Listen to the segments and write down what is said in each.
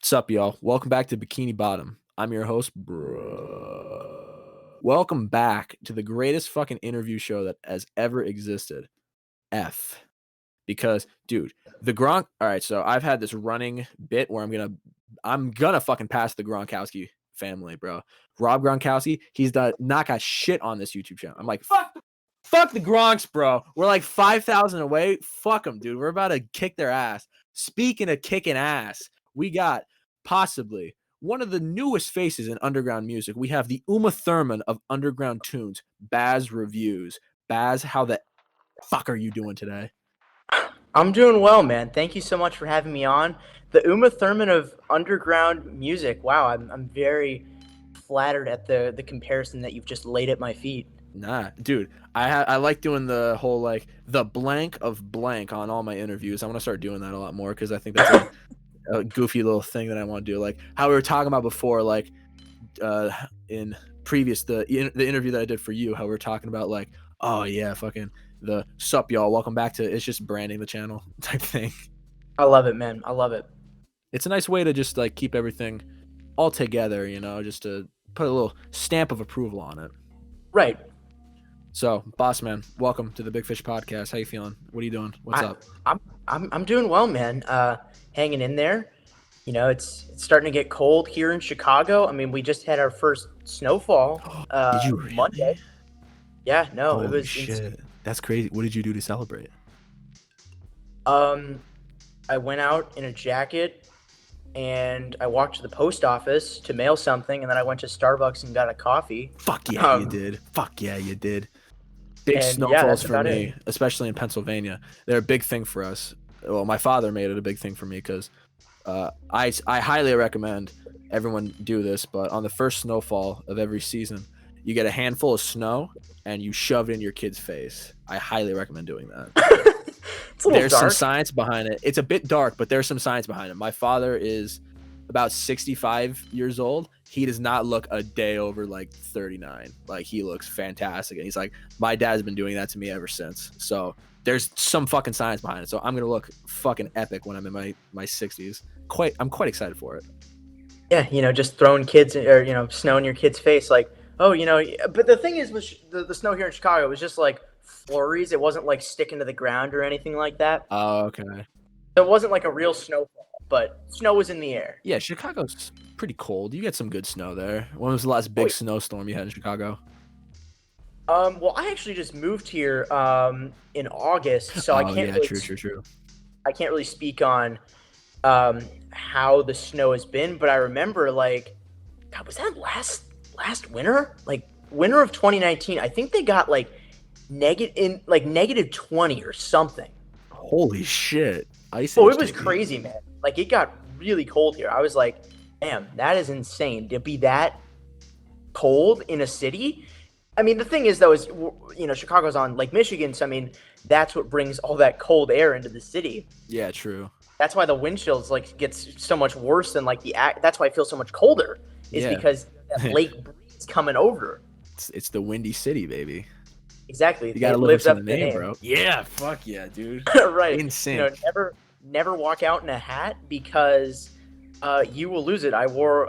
Sup, y'all? Welcome back to Bikini Bottom. I'm your host, bro. Welcome back to the greatest fucking interview show that has ever existed. F. Because, dude, the Gronk. All right, so I've had this running bit where I'm gonna fucking pass the Gronkowski family, bro. Rob Gronkowski, he's not got shit on this YouTube channel. I'm like, fuck the Gronks, bro. We're like 5,000 away. Fuck them, dude. We're about to kick their ass. Speaking of kicking ass, we got possibly one of the newest faces in underground music. We have the Uma Thurman of underground tunes, BazzReviews. Bazz, how the fuck are you doing today? I'm doing well, man. Thank you so much for having me on. The Uma Thurman of underground music. Wow, I'm very flattered at the comparison that you've just laid at my feet. Nah, dude, I like doing the whole like the blank of blank on all my interviews. I want to start doing that a lot more because I think that's a goofy little thing that I want to do. Like how we were talking about before, like in previous the interview that I did for you, how we were talking about like, oh yeah, fucking the sup y'all, welcome back to it's just branding the channel type thing. I love it, man. I love it. It's a nice way to just like keep everything all together, you know, just to put a little stamp of approval on it. Right. So, boss man, welcome to the Big Fish Podcast. How you feeling? What are you doing? What's up? I'm doing well, man. Hanging in there. You know, it's starting to get cold here in Chicago. I mean, we just had our first snowfall. Did you really? Monday? Yeah, no, Holy it was shit. That's crazy. What did you do to celebrate? I went out in a jacket and I walked to the post office to mail something, and then I went to Starbucks and got a coffee. Fuck yeah, you did. Fuck yeah, you did. Big snowfalls for me, especially in Pennsylvania. They're a big thing for us. Well, my father made it a big thing for me because I highly recommend everyone do this, but on the first snowfall of every season, you get a handful of snow and you shove it in your kid's face. I highly recommend doing that. There's some science behind it. It's a bit dark, but there's some science behind it. My father is about 65 years old. He does not look a day over like 39. Like he looks fantastic. And he's like, my dad's been doing that to me ever since. So there's some fucking science behind it. So I'm going to look fucking epic when I'm in my 60s. I'm quite excited for it. Yeah, you know, just throwing kids or, you know, snow in your kid's face. Like, oh, you know, but the thing is with the snow here in Chicago, it was just like flurries. It wasn't like sticking to the ground or anything like that. Oh, okay. So it wasn't like a real snowfall, but snow was in the air. Yeah, Chicago's pretty cold. You get some good snow there. When was the last big snowstorm you had in Chicago? Well, I actually just moved here in August, so I can't. Yeah, true. I can't really speak on how the snow has been, but I remember like, God, was that last winter? Like winter of 2019. I think they got like negative 20 or something. Holy shit! Oh, it was crazy, man. Like it got really cold here. I was like, damn, that is insane to be that cold in a city. I mean, the thing is, though, is, you know, Chicago's on Lake Michigan, so I mean, that's what brings all that cold air into the city. Yeah, true. That's why the wind chills like gets so much worse than like that's why I feel so much colder. Is because that lake breeze coming over. It's the windy city, baby. Exactly. You gotta live up to the name, bro. Yeah, fuck yeah, dude. Right. Insane. You know, never walk out in a hat because you will lose it. I wore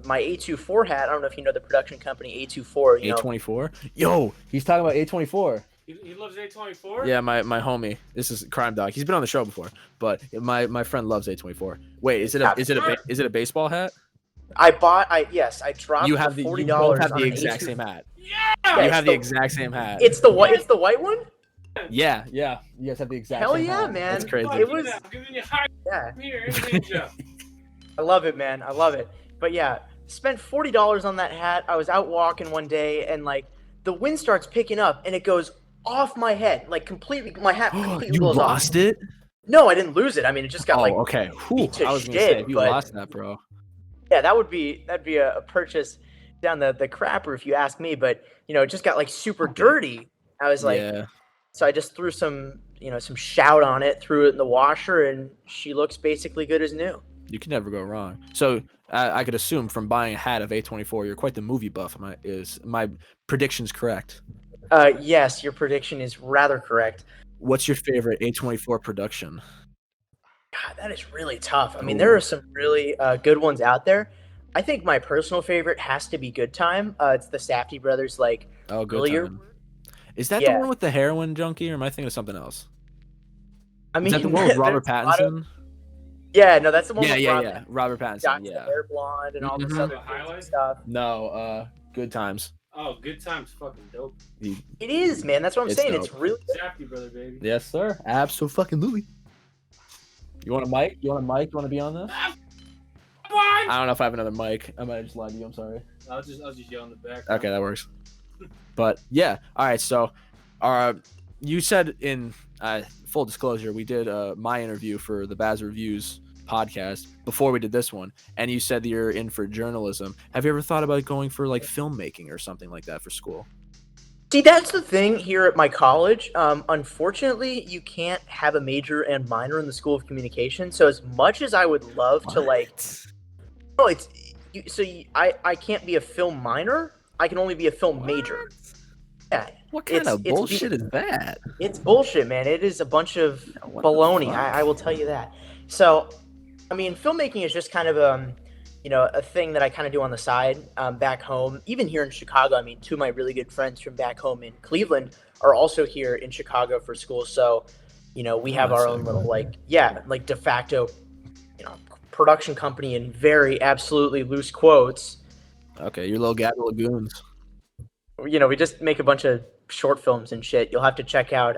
my A24 hat. I don't know if you know the production company A24. A24? Yo, he's talking about A24. He loves A24? Yeah, my homie. This is Crime Dog. He's been on the show before, but my friend loves A24. Wait, is it a baseball hat? I dropped you have $40. You both have the exact same hat. Yeah, you have the exact same hat. It's the white one. Yeah. You guys have the exact. Hell same yeah, hat. man! That's crazy. It was. Yeah. I love it, man. I love it. But yeah, spent $40 on that hat. I was out walking one day, and like the wind starts picking up, and it goes off my head, like completely. My hat completely You lost it? No, I didn't lose it. I mean, it just got okay. I was gonna say, you lost that, bro. Yeah, that'd be a purchase down the crapper if you ask me. But you know, it just got like super dirty. I was like, so I just threw some shout on it, threw it in the washer, and she looks basically good as new. You can never go wrong. So I could assume from buying a hat of A24, you're quite the movie buff. Is my predictions correct? Yes, your prediction is rather correct. What's your favorite A24 production? God, that is really tough. I mean, there are some really good ones out there. I think my personal favorite has to be Good Time. It's the Safdie brothers, like Oh, Good earlier. Time. Is that the Yeah, one with the heroin junkie, or am I thinking of something else? I Is that the mean, one with Robert there's a lot of Pattinson? yeah. No, that's the one Yeah, with yeah, Rob yeah. Robert Pattinson. dyes the Yeah. hair blonde and all this Mhm. other crazy stuff. No, Good Times. Oh, Good Time's fucking dope. It is, man. That's what I'm It's saying. dope. It's really good. Safety brother, baby. Yes, sir. Absolutely. You want a mic? You want a mic? You want to be on this? Come on! I don't know if I have another mic. I might have just lied to you. I'm sorry. I'll just yell in the back. Okay, that works. But yeah, all right. So, you said in full disclosure, we did my interview for the BazzReviews podcast before we did this one, and you said that you're in for journalism. Have you ever thought about going for like filmmaking or something like that for school? See, that's the thing here at my college. Unfortunately, you can't have a major and minor in the School of Communication. So as much as I would love to no, I can't be a film minor. I can only be a film major. Yeah. What kind of bullshit is that? It's bullshit, man. It is a bunch of baloney. I will tell you that. So, I mean, filmmaking is just kind of a thing that I kind of do on the side back home. Even here in Chicago, I mean, two of my really good friends from back home in Cleveland are also here in Chicago for school. So, we have our own little de facto, production company in very absolutely loose quotes. Okay, your little Gap Lagoons. We just make a bunch of short films and shit. You'll have to check out,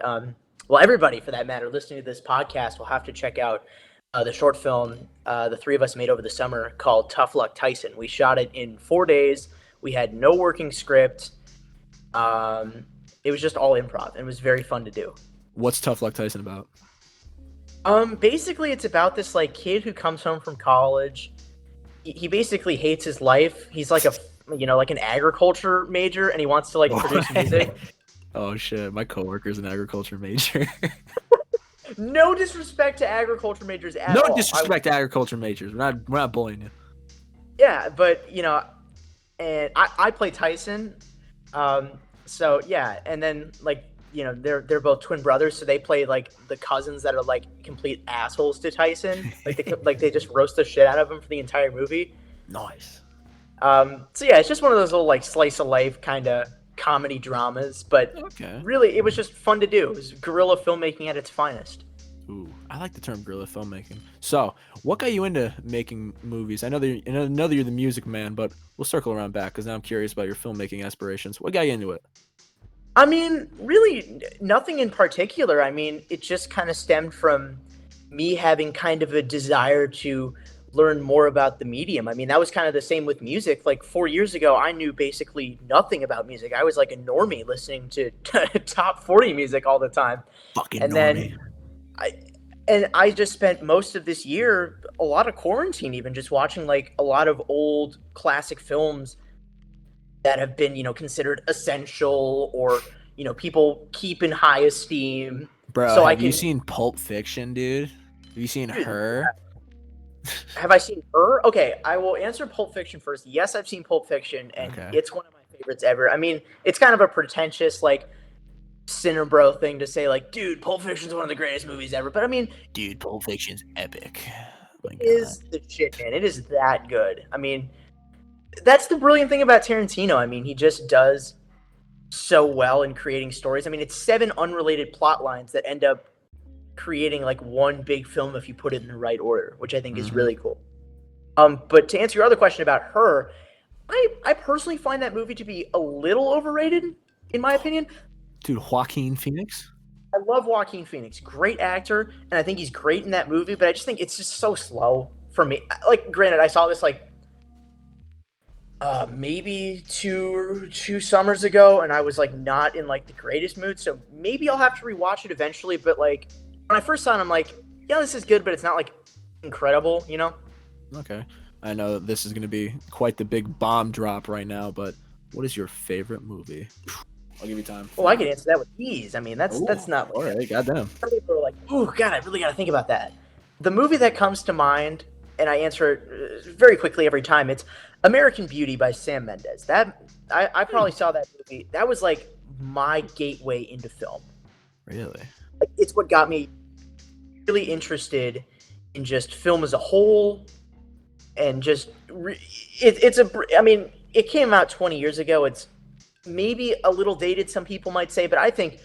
everybody for that matter listening to this podcast will have to check out the short film the three of us made over the summer called Tough Luck Tyson. We shot it in 4 days. We had no working script. It was just all improv, and it was very fun to do. What's Tough Luck Tyson about? Basically, it's about this like kid who comes home from college. He basically hates his life. He's like like an agriculture major, and he wants to like produce music. Oh shit, my coworker's an agriculture major. No disrespect to agriculture majors at all. No disrespect to agriculture majors. We're not bullying you. Yeah, but and I play Tyson. So yeah, and then they're both twin brothers, so they play like the cousins that are like complete assholes to Tyson. They just roast the shit out of him for the entire movie. Nice. So yeah, it's just one of those little like slice of life kind of comedy dramas, but really it was just fun to do. It was guerrilla filmmaking at its finest. Ooh, I like the term guerrilla filmmaking. So, what got you into making movies? I know that you're the music man, but we'll circle around back because now I'm curious about your filmmaking aspirations. What got you into it? I mean, really nothing in particular. I mean, it just kind of stemmed from me having kind of a desire to learn more about the medium. I mean, that was kind of the same with music. Like 4 years ago, I knew basically nothing about music. I was like a normie listening to top 40 music all the time. Fucking and normie. Then I just spent most of this year, a lot of quarantine, even just watching like a lot of old classic films that have been, considered essential or, people keep in high esteem. Bro, so have you seen Pulp Fiction, dude? Have you seen Her? Have I seen Her? Okay, I will answer Pulp Fiction first. Yes, I've seen Pulp Fiction, and it's one of my favorites ever. I mean, it's kind of a pretentious, like, Cinebro thing to say, like, dude, Pulp Fiction's one of the greatest movies ever. But I mean, dude, Pulp Fiction's epic. It is the shit, man. It is that good. I mean, that's the brilliant thing about Tarantino. I mean, he just does so well in creating stories. I mean, it's 7 unrelated plot lines that end up creating like one big film if you put it in the right order, which I think is really cool. But to answer your other question about Her, I personally find that movie to be a little overrated, in my opinion. Dude, Joaquin Phoenix? I love Joaquin Phoenix. Great actor, and I think he's great in that movie, but I just think it's just so slow for me. Like, granted, I saw this like maybe two summers ago, and I was like not in like the greatest mood, so maybe I'll have to rewatch it eventually. But like when I first saw it, I'm like, yeah, this is good, but it's not like incredible, Okay. I know that this is going to be quite the big bomb drop right now, but what is your favorite movie? I'll give you time. Oh, I can answer that with ease. I mean, that's not. All right, goddamn. Some people are like, oh, God, I really got to think about that. The movie that comes to mind, and I answer it very quickly every time, it's American Beauty by Sam Mendes. I probably saw that movie. That was like my gateway into film. Really? Like, it's what got me really interested in just film as a whole, and just I mean, it came out 20 years ago. It's maybe a little dated, some people might say, but I think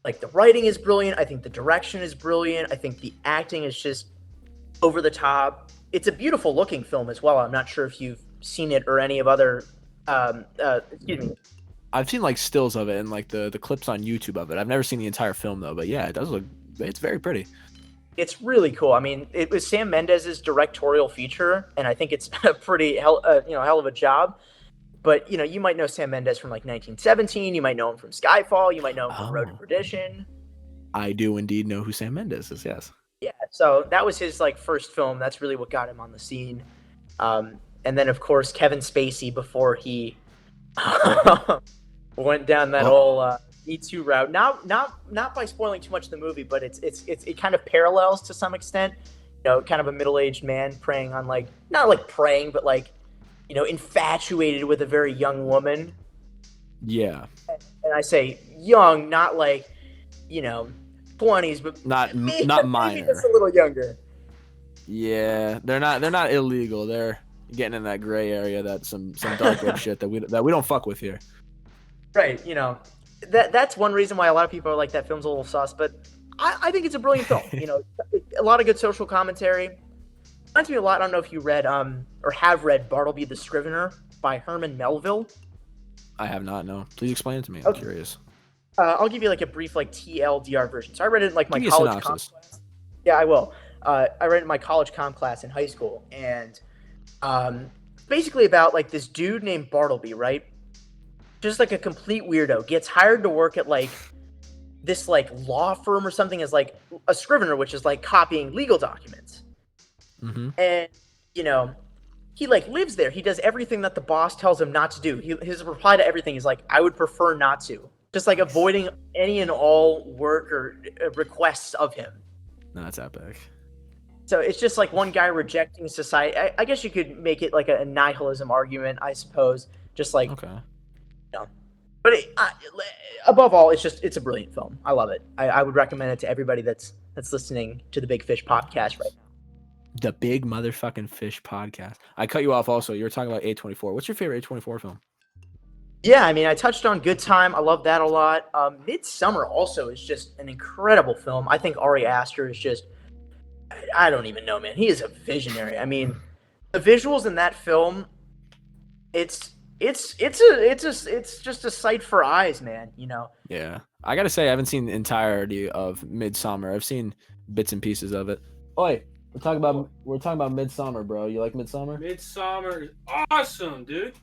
like the writing is brilliant. I think the direction is brilliant. I think the acting is just over the top. It's a beautiful looking film as well. I'm not sure if you've seen it or any of other excuse me. I've seen like stills of it and like the clips on YouTube of it. I've never seen the entire film though, but yeah, it does look. It's very pretty. It's really cool. I mean, it was Sam Mendes's directorial feature, and I think it's a pretty hell of a job. But you might know Sam Mendes from like 1917. You might know him from Skyfall. You might know him from Road to Perdition. I do indeed know who Sam Mendes is. Yes. Yeah. So that was his like first film. That's really what got him on the scene. And then of course Kevin Spacey before he went down that whole Me Too route. Not by spoiling too much of the movie, but it kind of parallels to some extent. Kind of a middle-aged man preying on like not like preying, but like infatuated with a very young woman. Yeah. And I say young, not like 20s, but not minor. Maybe just a little younger. Yeah, they're not illegal. They're getting in that gray area. That's some dark web shit that we don't fuck with here. Right. That's one reason why a lot of people are like that film's a little sus, but I think it's a brilliant film. A lot of good social commentary. Reminds me a lot. I don't know if you read or have read Bartleby the Scrivener by Herman Melville. I have not. No. Please explain it to me. I'm curious. I'll give you like a brief like TLDR version. So I read it in like my give me college comp class. Yeah, I will. I read it in my college comp class in high school, and basically about like this dude named Bartleby, right? Just like a complete weirdo, gets hired to work at like this like law firm or something as like a scrivener, which is like copying legal documents. Mm-hmm. And he like lives there. He does everything that the boss tells him not to do. His reply to everything is like, "I would prefer not to." Just like avoiding any and all work or requests of him. No, that's epic. So it's just like one guy rejecting society. I guess you could make it like a nihilism argument, I suppose. Just like, okay. But above all, it's a brilliant film. I love it. I would recommend it to everybody that's listening to the Big Fish podcast right now. The Big Motherfucking Fish podcast. I cut you off also. You were talking about A24. What's your favorite A24 film? Yeah, I mean, I touched on Good Time. I love that a lot. Midsummer also is just an incredible film. I think Ari Aster is just, I don't even know, man. He is a visionary. I mean, the visuals in that film, it's just a sight for eyes, man. Yeah, I gotta say I haven't seen the entirety of Midsummer. I've seen bits and pieces of it. Oi, we're talking about Midsummer, bro. You like Midsummer? Midsummer is awesome, dude.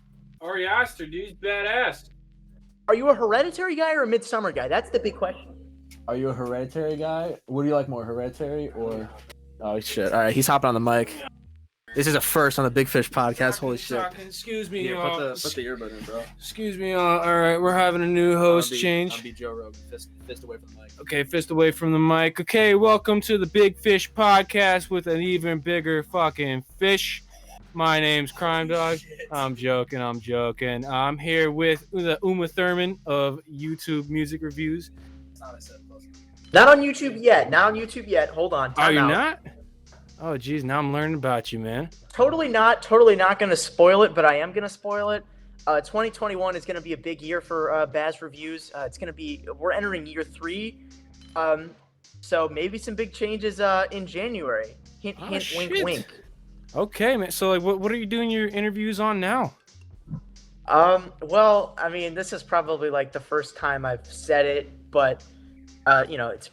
Ari Aster, dude, he's badass. Are you a Hereditary guy or a Midsummer guy? That's the big question. Are you a Hereditary guy? What do you like more, Hereditary or? Oh shit! All right, he's hopping on the mic. This is a first on the Big Fish podcast. Holy shit! Excuse me, put the earbud in, bro. Excuse me. All right, we're having a new host change. I'll be Joe Rogan. Fist away from the mic. Okay, fist away from the mic. Okay, welcome to the Big Fish podcast with an even bigger fucking fish. My name's Crime Dog. I'm joking. I'm here with the Uma Thurman of YouTube Music Reviews. Not on YouTube yet. Hold on. Are you not? Oh, geez. Now I'm learning about you, man. Totally not going to spoil it, but I am going to spoil it. 2021 is going to be a big year for BazzReviews. We're entering year 3. So maybe some big changes in January. Hint, shit. wink, wink. Okay, man. So, like, what are you doing your interviews on now? Well, I mean, this is probably like the first time I've said it, but it's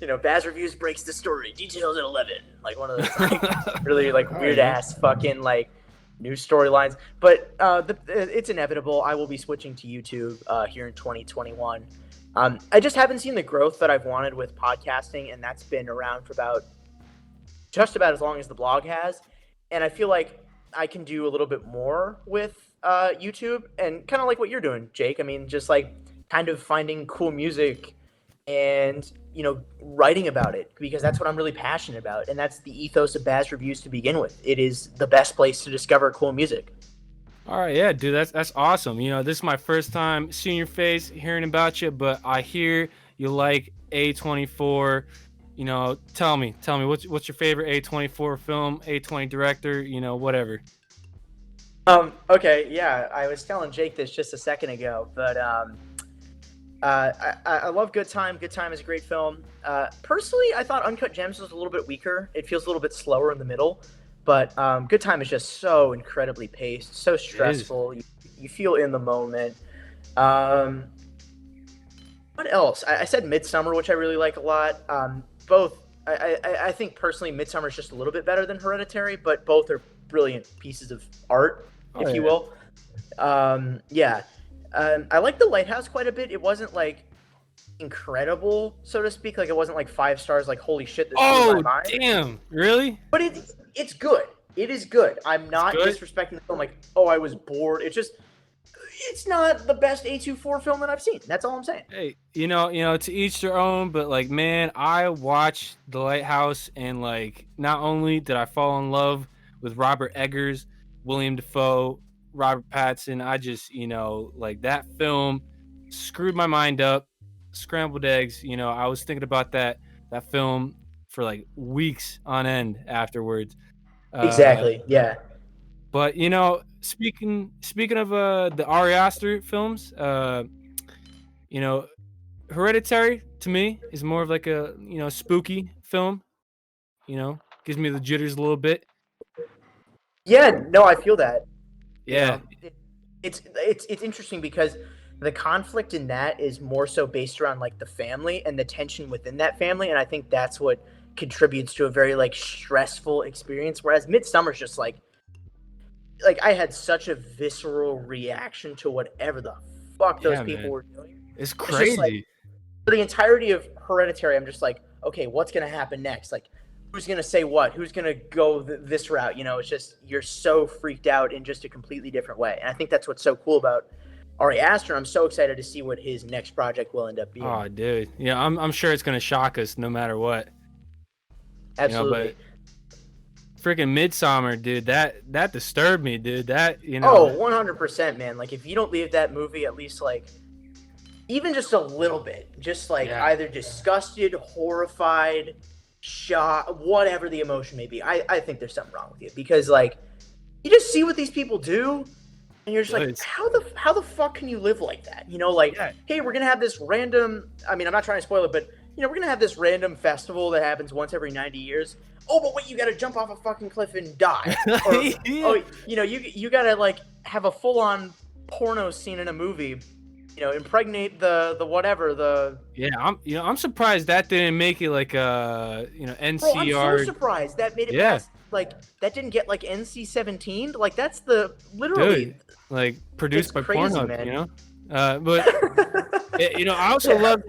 BazzReviews breaks the story, details at 11, like one of those like really like weird ass fucking like news storylines. But it's inevitable. I will be switching to YouTube here in 2021. I just haven't seen the growth that I've wanted with podcasting, and that's been around for just about as long as the blog has. And I feel like I can do a little bit more with YouTube, and kind of like what you're doing, Jake. I mean, just like kind of finding cool music and writing about it, because that's what I'm really passionate about, and that's the ethos of BazzReviews to begin with. It is the best place to discover cool music. All right, yeah, dude, that's awesome. This is my first time seeing your face, hearing about you, but I hear you like A24. tell me what's your favorite A24 film, A20 director, whatever. Okay, yeah, I was telling Jake this just a second ago, but I love Good Time. Good Time is a great film. Personally, I thought Uncut Gems was a little bit weaker. It feels a little bit slower in the middle, but Good Time is just so incredibly paced, so stressful. You feel in the moment. What else? I said Midsummer, which I really like a lot. Both, I think personally, Midsummer is just a little bit better than Hereditary, but both are brilliant pieces of art, if you will. Yeah. I like The Lighthouse quite a bit. It wasn't like incredible, so to speak. Like it wasn't like 5 stars. Like holy shit, this blew my mind. Damn, really? But it's good. It is good. I'm not disrespecting the film. Like I was bored. It's not the best A24 film that I've seen. That's all I'm saying. Hey, to each their own. But like, man, I watched The Lighthouse, and like, not only did I fall in love with Robert Eggers, William Dafoe, Robert Pattinson, I just, like that film screwed my mind up, scrambled eggs. I was thinking about that film for like weeks on end afterwards. Exactly. Yeah. But speaking of the Ari Aster films, Hereditary to me is more of like a spooky film. Gives me the jitters a little bit. Yeah. No, I feel that. Yeah. It's interesting because the conflict in that is more so based around like the family and the tension within that family, and I think that's what contributes to a very like stressful experience. Whereas Midsummer's just like I had such a visceral reaction to whatever the fuck those people were doing. It's crazy. Like, for the entirety of Hereditary, I'm just like, okay, what's gonna happen next? Like, who's gonna say what? Who's gonna go this route? It's just you're so freaked out in just a completely different way. And I think that's what's so cool about Ari Aster. I'm so excited to see what his next project will end up being. Oh, dude, yeah, I'm sure it's gonna shock us no matter what. Absolutely. But freaking Midsummer, dude, that disturbed me, dude. That Oh, 100%, man. Like if you don't leave that movie at least like even just a little bit, just like either disgusted, horrified, shocked, whatever the emotion may be, I think there's something wrong with you because like you just see what these people do and you're just like, how the fuck can you live like that? Hey, we're gonna have this random, I mean, I'm not trying to spoil it, but we're gonna have this random festival that happens once every 90 years. Oh, but wait, you gotta jump off a fucking cliff and die. Or, you gotta like have a full-on porno scene in a movie. Impregnate the whatever the. Yeah, I'm surprised that didn't make it like NCR. Bro, I'm so surprised that made it past, like that didn't get like NC-17. Like that's the literally. Dude, like produced by crazy, Pornhub, man. But I also loved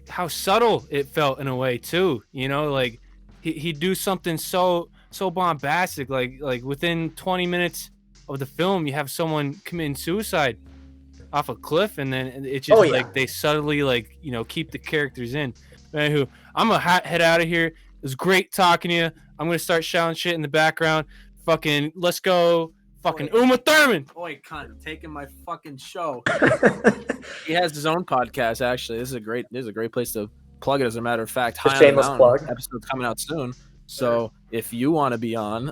how subtle it felt in a way too. Like he'd do something so bombastic, like within 20 minutes of the film, you have someone committing suicide off a cliff, and then it's just like they subtly keep the characters in. Anywho, I'm gonna head out of here. It was great talking to you. I'm gonna start shouting shit in the background. Fucking let's go. Fucking Uma Thurman. Boy, cunt, taking my fucking show. He has his own podcast. Actually, this is a great place to plug it. As a matter of fact, High shameless on the Mountain plug. Episode's coming out soon. So if you want to be on,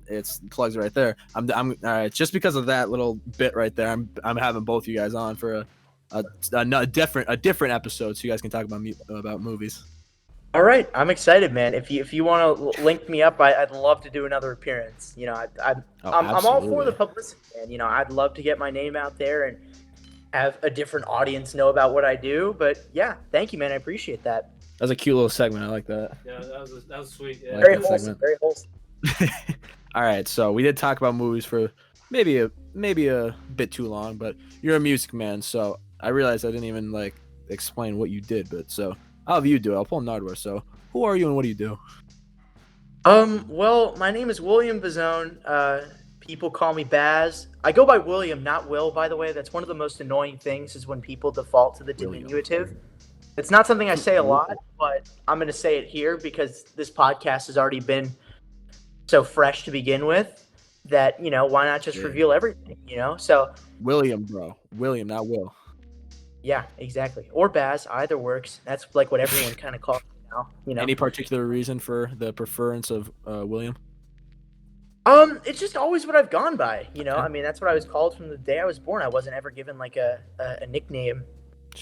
it's plugs right there. I'm all right. Just because of that little bit right there, I'm having both you guys on for a different episode, so you guys can talk about movies. All right, I'm excited, man. If you want to link me up, I'd love to do another appearance. I'm all for the publicity, and I'd love to get my name out there and have a different audience know about what I do. But yeah, thank you, man. I appreciate that. That's a cute little segment. I like that. Yeah, that was sweet. Yeah. Very wholesome. Very wholesome. All right, so we did talk about movies for maybe a bit too long, but you're a music man, so I realized I didn't even explain what you did. But so I'll have you do it. I'll pull Nardwar. So who are you and what do you do? Well, my name is William Bazone. People call me Bazz. I go by William, not Will, by the way. That's one of the most annoying things is when people default to the diminutive. It's not something I say a lot, but I'm going to say it here because this podcast has already been so fresh to begin with that, why not just reveal everything, So William, bro. William, not Will. Yeah, exactly. Or Bazz, either works. That's like what everyone kind of calls me now. You know. Any particular reason for the preference of William? It's just always what I've gone by. You know, Okay. I mean, that's what I was called from the day I was born. I wasn't ever given like a nickname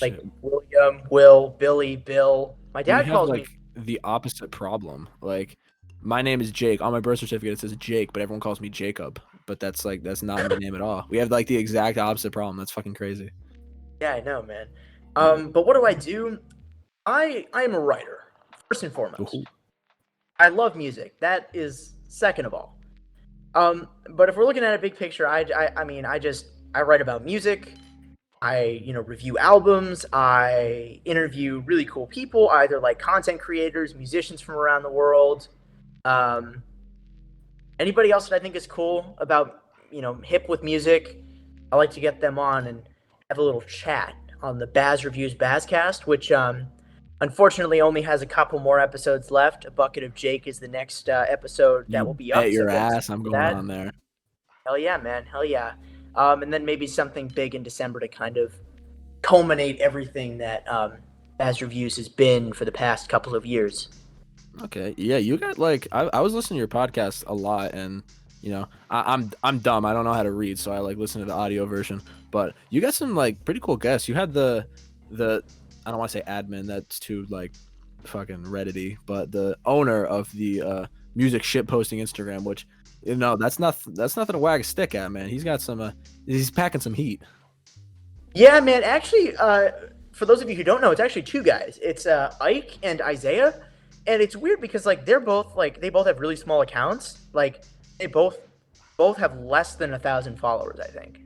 like Shit. William, Will, Billy, Bill. My dad We calls have me. like the opposite problem. Like, my name is Jake. On my birth certificate, it says Jake, but everyone calls me Jacob. But that's not my name at all. We have like the exact opposite problem. That's fucking crazy. Yeah, I know, man. But what do? I am a writer first and foremost. Ooh. I love music. That is second of all. But if we're looking at a big picture, I mean, I write about music. I, review albums. I interview really cool people, either like content creators, musicians from around the world. Anybody else that I think is cool about, hip with music, I like to get them on and have a little chat on the BazzReviews Bazzcast, which unfortunately only has a couple more episodes left. A Bucket of Jake is the next episode that will be up. Bet your so ass I'm going on there. Hell yeah, man. Hell yeah. And then maybe something big in December to kind of culminate everything that BazzReviews has been for the past couple of years. Okay, yeah, you got like I was listening to your podcast a lot, and I'm dumb. I don't know how to read, so I like listen to the audio version. But you got some like pretty cool guests. You had the I don't want to say admin. That's too like fucking Reddity, but the owner of the music shit posting Instagram, which that's nothing to wag a stick at, man. He's got some he's packing some heat. Yeah, man. Actually, for those of you who don't know, it's actually two guys. It's Ike and Isaiah, and it's weird because like they both have really small accounts. Like they both have less than 1,000 followers, I think.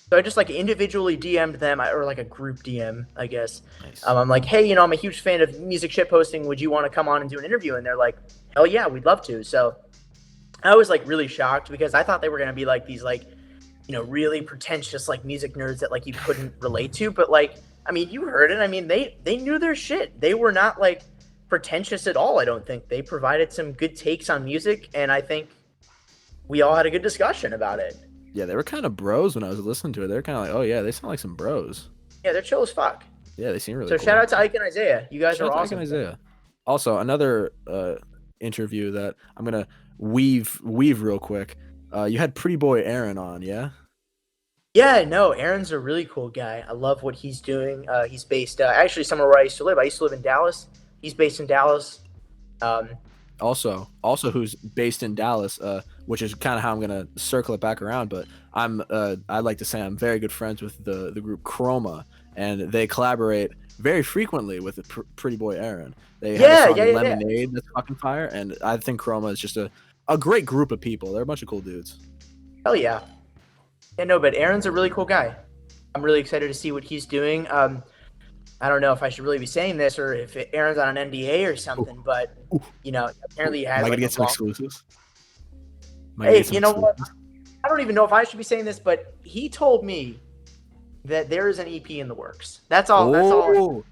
So I just like individually DM'd them, or like a group DM, I guess. Nice. I'm like, hey, I'm a huge fan of music shit posting. Would you want to come on and do an interview? And they're like, hell yeah, we'd love to. So I was like really shocked because I thought they were gonna be like these like, really pretentious like music nerds that like you couldn't relate to. But like, I mean, you heard it. I mean, they knew their shit. They were not like pretentious at all. I don't think. They provided some good takes on music, and I think we all had a good discussion about it. Yeah, they were kind of bros when I was listening to it. They're kind of like, oh yeah, they sound like some bros. Yeah, they're chill as fuck. Yeah, they seem really So cool. shout out to Ike and Isaiah. You guys Shout are out to awesome. Ike and Isaiah. Also, another interview that I'm gonna weave real quick. You had Pretty Boy Aaron on, yeah? Yeah, no, Aaron's a really cool guy. I love what he's doing. He's based actually somewhere where I used to live. I used to live in Dallas. He's based in Dallas. Also who's based in Dallas, which is kind of how I'm gonna circle it back around. But I'd like to say I'm very good friends with the group Chroma, and they collaborate very frequently with the Pretty Boy Aaron. They have a song Lemonade that's fucking fire, and I think Chroma is just a great group of people. They're a bunch of cool dudes. Hell yeah. Yeah, no, but Aaron's a really cool guy. I'm really excited to see what he's doing. I don't know if I should really be saying this or if Aaron's on an NDA or something, but apparently he has. Am I like, gonna get some exclusives? Hey, you know what? I don't even know if I should be saying this, but he told me that there is an EP in the works. That's all. That's all.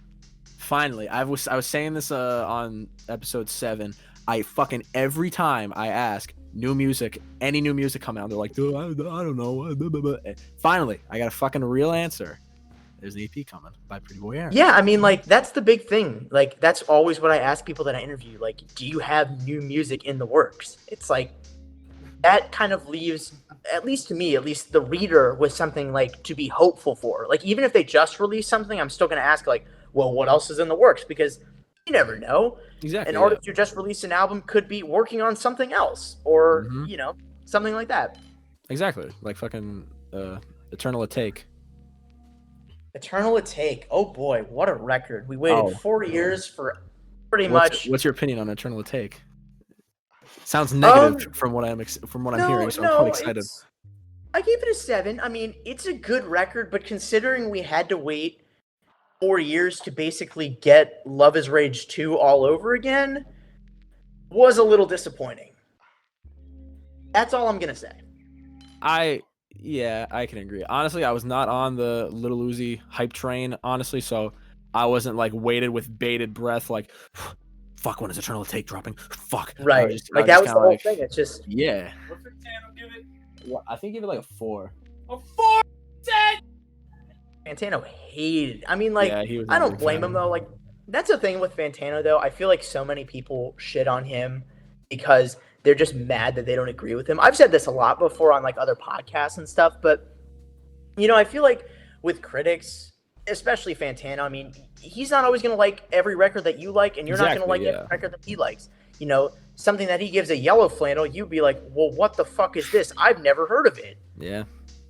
Finally, I was saying this on episode 7. I fucking every time I ask any new music coming out, they're like, dude, I don't know. Finally, I got a fucking real answer. There's an EP coming by Pretty Boy Aaron. Yeah, I mean, like, that's the big thing. Like, that's always what I ask people that I interview. Like, do you have new music in the works? It's like, that kind of leaves, at least to me, at least the reader, with something, like, to be hopeful for. Like, even if they just release something, I'm still going to ask, like, well, what else is in the works? Because you never know. Exactly. An artist who just released an album could be working on something else, or, something like that. Exactly. Like fucking Eternal Take. Eternal Take. Oh boy, what a record. We waited 4 years for pretty much. What's your opinion on Eternal Take? Sounds negative from what I'm hearing, so I'm quite excited. I gave it a 7. I mean, it's a good record, but considering we had to wait 4 years to basically get Love is Rage 2 all over again, was a little disappointing. That's all I'm gonna say. Yeah, I can agree. Honestly, I was not on the Lil Uzi hype train, honestly, so I wasn't like waited with bated breath, like, fuck, when is Eternal Take dropping? Fuck. Right. That was the whole thing. It's just. Yeah. What's the Tano give it? Well, I think give it like a 4. A 4? 10? Fantano hated. I mean, like, Yeah, he was I don't big blame fan. him though. Like, That's the thing with Fantano, though. I feel like so many people shit on him because they're just mad that they don't agree with him. I've said this a lot before on like other podcasts and stuff, but I feel like with critics, especially Fantano, I mean, he's not always going to like every record that you like, and you're not going to like every record that he likes. Something that he gives a yellow flannel, you'd be like, well, what the fuck is this? I've never heard of it. Yeah.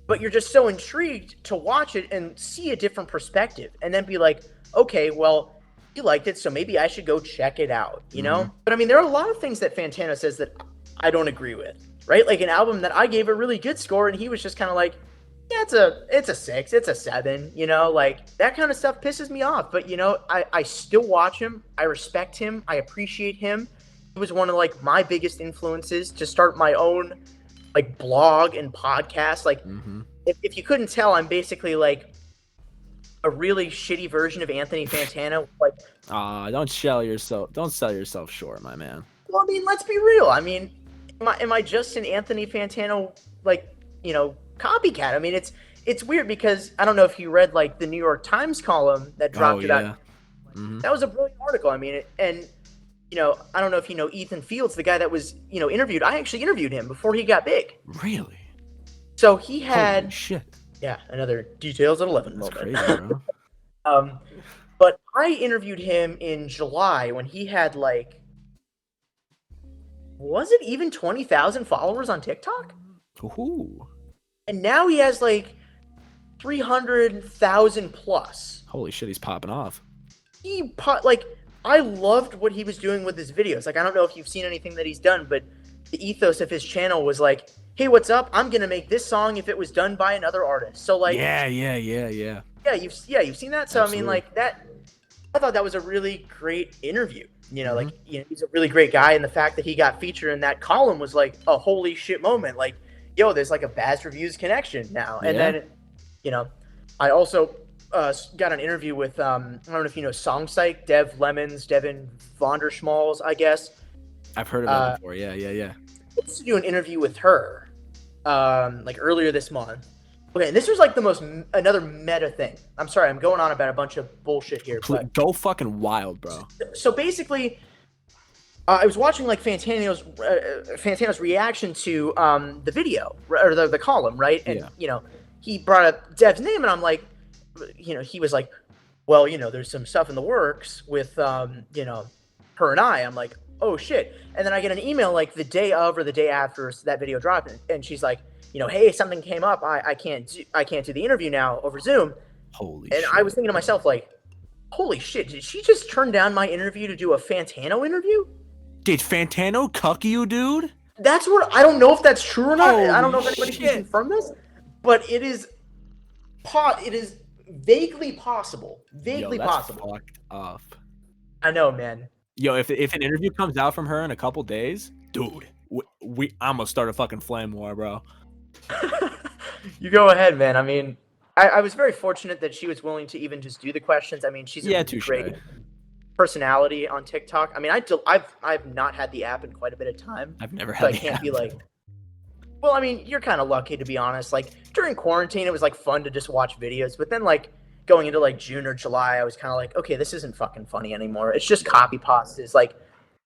But you're just so intrigued to watch it and see a different perspective, and then be like, okay, well, you liked it, so maybe I should go check it out, But I mean, there are a lot of things that Fantano says that I don't agree with, right? Like an album that I gave a really good score, and he was just kind of like, yeah, it's a 6, it's a 7, like that kind of stuff pisses me off. But I still watch him, I respect him, I appreciate him. He was one of like my biggest influences to start my own like blog and podcast. Like if you couldn't tell, I'm basically like a really shitty version of Anthony Fantano. Like, don't sell yourself short, my man. Well, I mean, let's be real. I mean, am I just an Anthony Fantano like copycat? I mean, it's weird because I don't know if you read like the New York Times column that dropped about. That was a brilliant article. I mean, and I don't know if you know Ethan Fields, the guy that was interviewed. I actually interviewed him before he got big. Really? So he had Holy shit. Yeah, another Details at 11 That's moment. crazy, bro. But I interviewed him in July when he had like, was it even 20,000 followers on TikTok? Ooh. And now he has like 300,000 plus. Holy shit, he's popping off. I loved what he was doing with his videos. Like, I don't know if you've seen anything that he's done, but the ethos of his channel was like, hey, what's up? I'm gonna make this song if it was done by another artist. So like, Yeah. you've seen that. So Absolutely. I mean, like that. I thought that was a really great interview. He's a really great guy, and the fact that he got featured in that column was like a holy shit moment. Like, yo, there's like a BazzReviews connection now. And then, I also got an interview with I don't know if you know Songpsych, Devin Vonderschmalz, I guess. I've heard of that before. Yeah. I was to do an interview with her like earlier this month. Okay, and this was like another meta thing. I'm sorry, I'm going on about a bunch of bullshit here. But Go fucking wild, bro. So basically, I was watching like Fantano's reaction to the video or the column, right? And he brought up Dev's name, and I'm like, he was like, well, there's some stuff in the works with her and I. I'm like, oh shit. And then I get an email like the day of or the day after that video dropped, and she's like, hey, something came up. I can't do the interview now over Zoom. Holy shit. I was thinking to myself, like, holy shit, did she just turn down my interview to do a Fantano interview? Did Fantano cuck you, dude? That's what I don't know if that's true or not. I don't know if anybody shit. can confirm this, but it is vaguely possible. Vaguely possible. Fucked up. I know, man. Yo, if an interview comes out from her in a couple days, dude, I'm gonna start a fucking flame war, bro. You go ahead, man. I mean, I was very fortunate that she was willing to even just do the questions. I mean, she's a great personality on TikTok. I mean, I've not had the app in quite a bit of time. I've never had. So I can't be like. Well, I mean, you're kind of lucky, to be honest. Like during quarantine, it was like fun to just watch videos, but then like going into like June or July, I was kind of like, okay, this isn't fucking funny anymore. It's just copy pastas. Like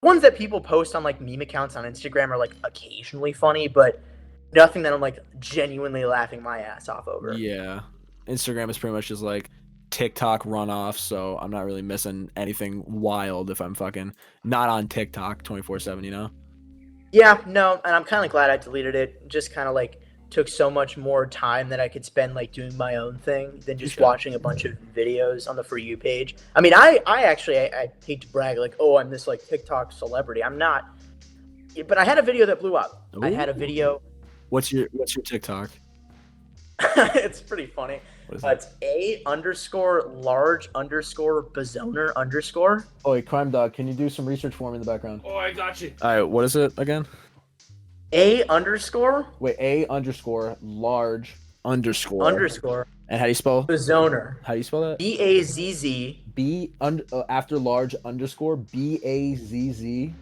ones that people post on like meme accounts on Instagram are like occasionally funny, but nothing that I'm like genuinely laughing my ass off over. Yeah. Instagram is pretty much just like TikTok runoff, so I'm not really missing anything wild if I'm fucking not on TikTok 24/7, Yeah, no, and I'm kind of glad I deleted it. Just kind of like took so much more time that I could spend like doing my own thing than just watching a bunch of videos on the For You page. I mean, I hate to brag like, oh, I'm this like TikTok celebrity. I'm not. But I had a video that blew up. Ooh. I had a video. What's your TikTok? It's pretty funny. It's A_large_bazoner_. Oh, wait, Crime Dog, can you do some research for me in the background? Oh, I got you. All right, what is it again? Wait, A_large_. Underscore. And how do you spell? Bazoner. How do you spell that? BAZZ. After large underscore BAZZ.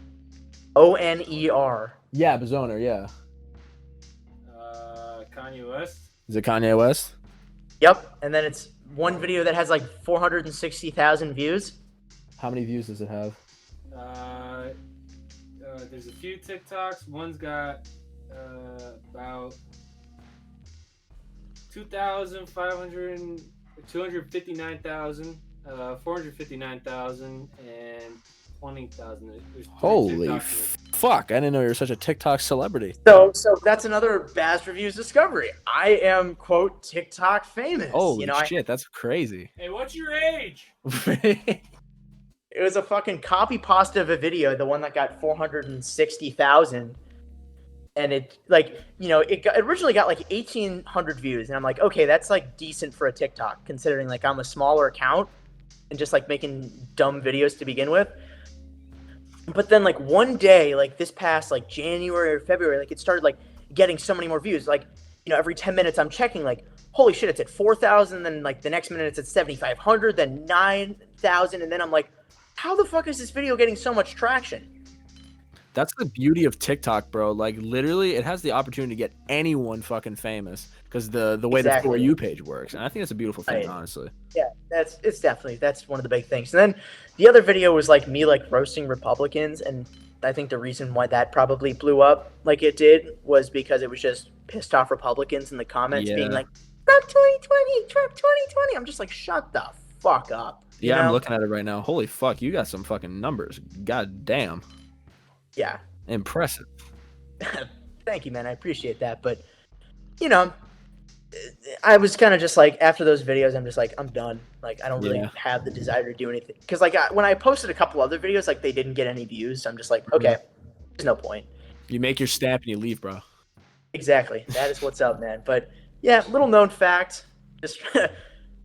ONER. Yeah, Bazoner, yeah. Kanye West. Is it Kanye West? Yep, and then it's one video that has like 460,000 views. How many views does it have? There's a few TikToks. One's got about 259,000, 459,000, and 20,000. Holy fuck! I didn't know you were such a TikTok celebrity. So that's another BazzReviews discovery. I am, quote, TikTok famous. Holy shit, that's crazy. Hey, what's your age? It was a fucking copy pasta of a video, the one that got 460,000. And it, like, you know, it originally got like 1,800 views. And I'm like, okay, that's like decent for a TikTok, considering like I'm a smaller account and just like making dumb videos to begin with. But then like one day, like this past like January or February, like it started like getting so many more views. Like, you know, every 10 minutes I'm checking, like, holy shit, it's at 4,000. Then like the next minute it's at 7,500, then 9,000. And then I'm like, how the fuck is this video getting so much traction? That's the beauty of TikTok, bro. Like, literally, it has the opportunity to get anyone fucking famous because the way the For You page works. And I think that's a beautiful thing, honestly. Yeah, that's one of the big things. And then the other video was like me like roasting Republicans, and I think the reason why that probably blew up like it did was because it was just pissed off Republicans in the comments being like, Trump 2020, Trump 2020. I'm just like, shut the fuck up. Yeah, I'm looking at it right now. Holy fuck, you got some fucking numbers. God damn. Yeah. Impressive. Thank you, man. I appreciate that. But, you know, I was kind of just like, after those videos, I'm just like, I'm done. Like, I don't really have the desire to do anything. Because, like, when I posted a couple other videos, like, they didn't get any views. So I'm just like, okay, there's no point. You make your stamp and you leave, bro. Exactly. That is what's up, man. But, yeah, little known fact. Just,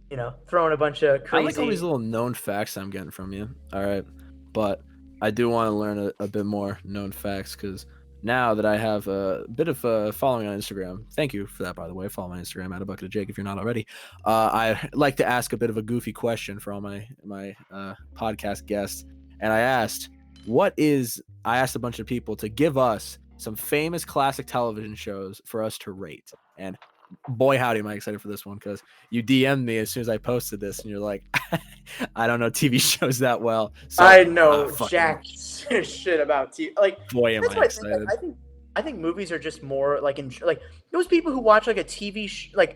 you know, throwing a bunch of crazy... I like all these little known facts I'm getting from you. All right. But I do want to learn a bit more known facts because now that I have a bit of a following on Instagram, thank you for that, by the way. Follow my Instagram at @abucketofjake if you're not already. I like to ask a bit of a goofy question for all my podcast guests, and I asked a bunch of people to give us some famous classic television shows for us to rate. And boy, howdy, am I excited for this one because you DM'd me as soon as I posted this, and you're like, I don't know TV shows that well. So, I know jack shit about TV. Like, boy, am I excited. I think movies are just more like those people who watch like a TV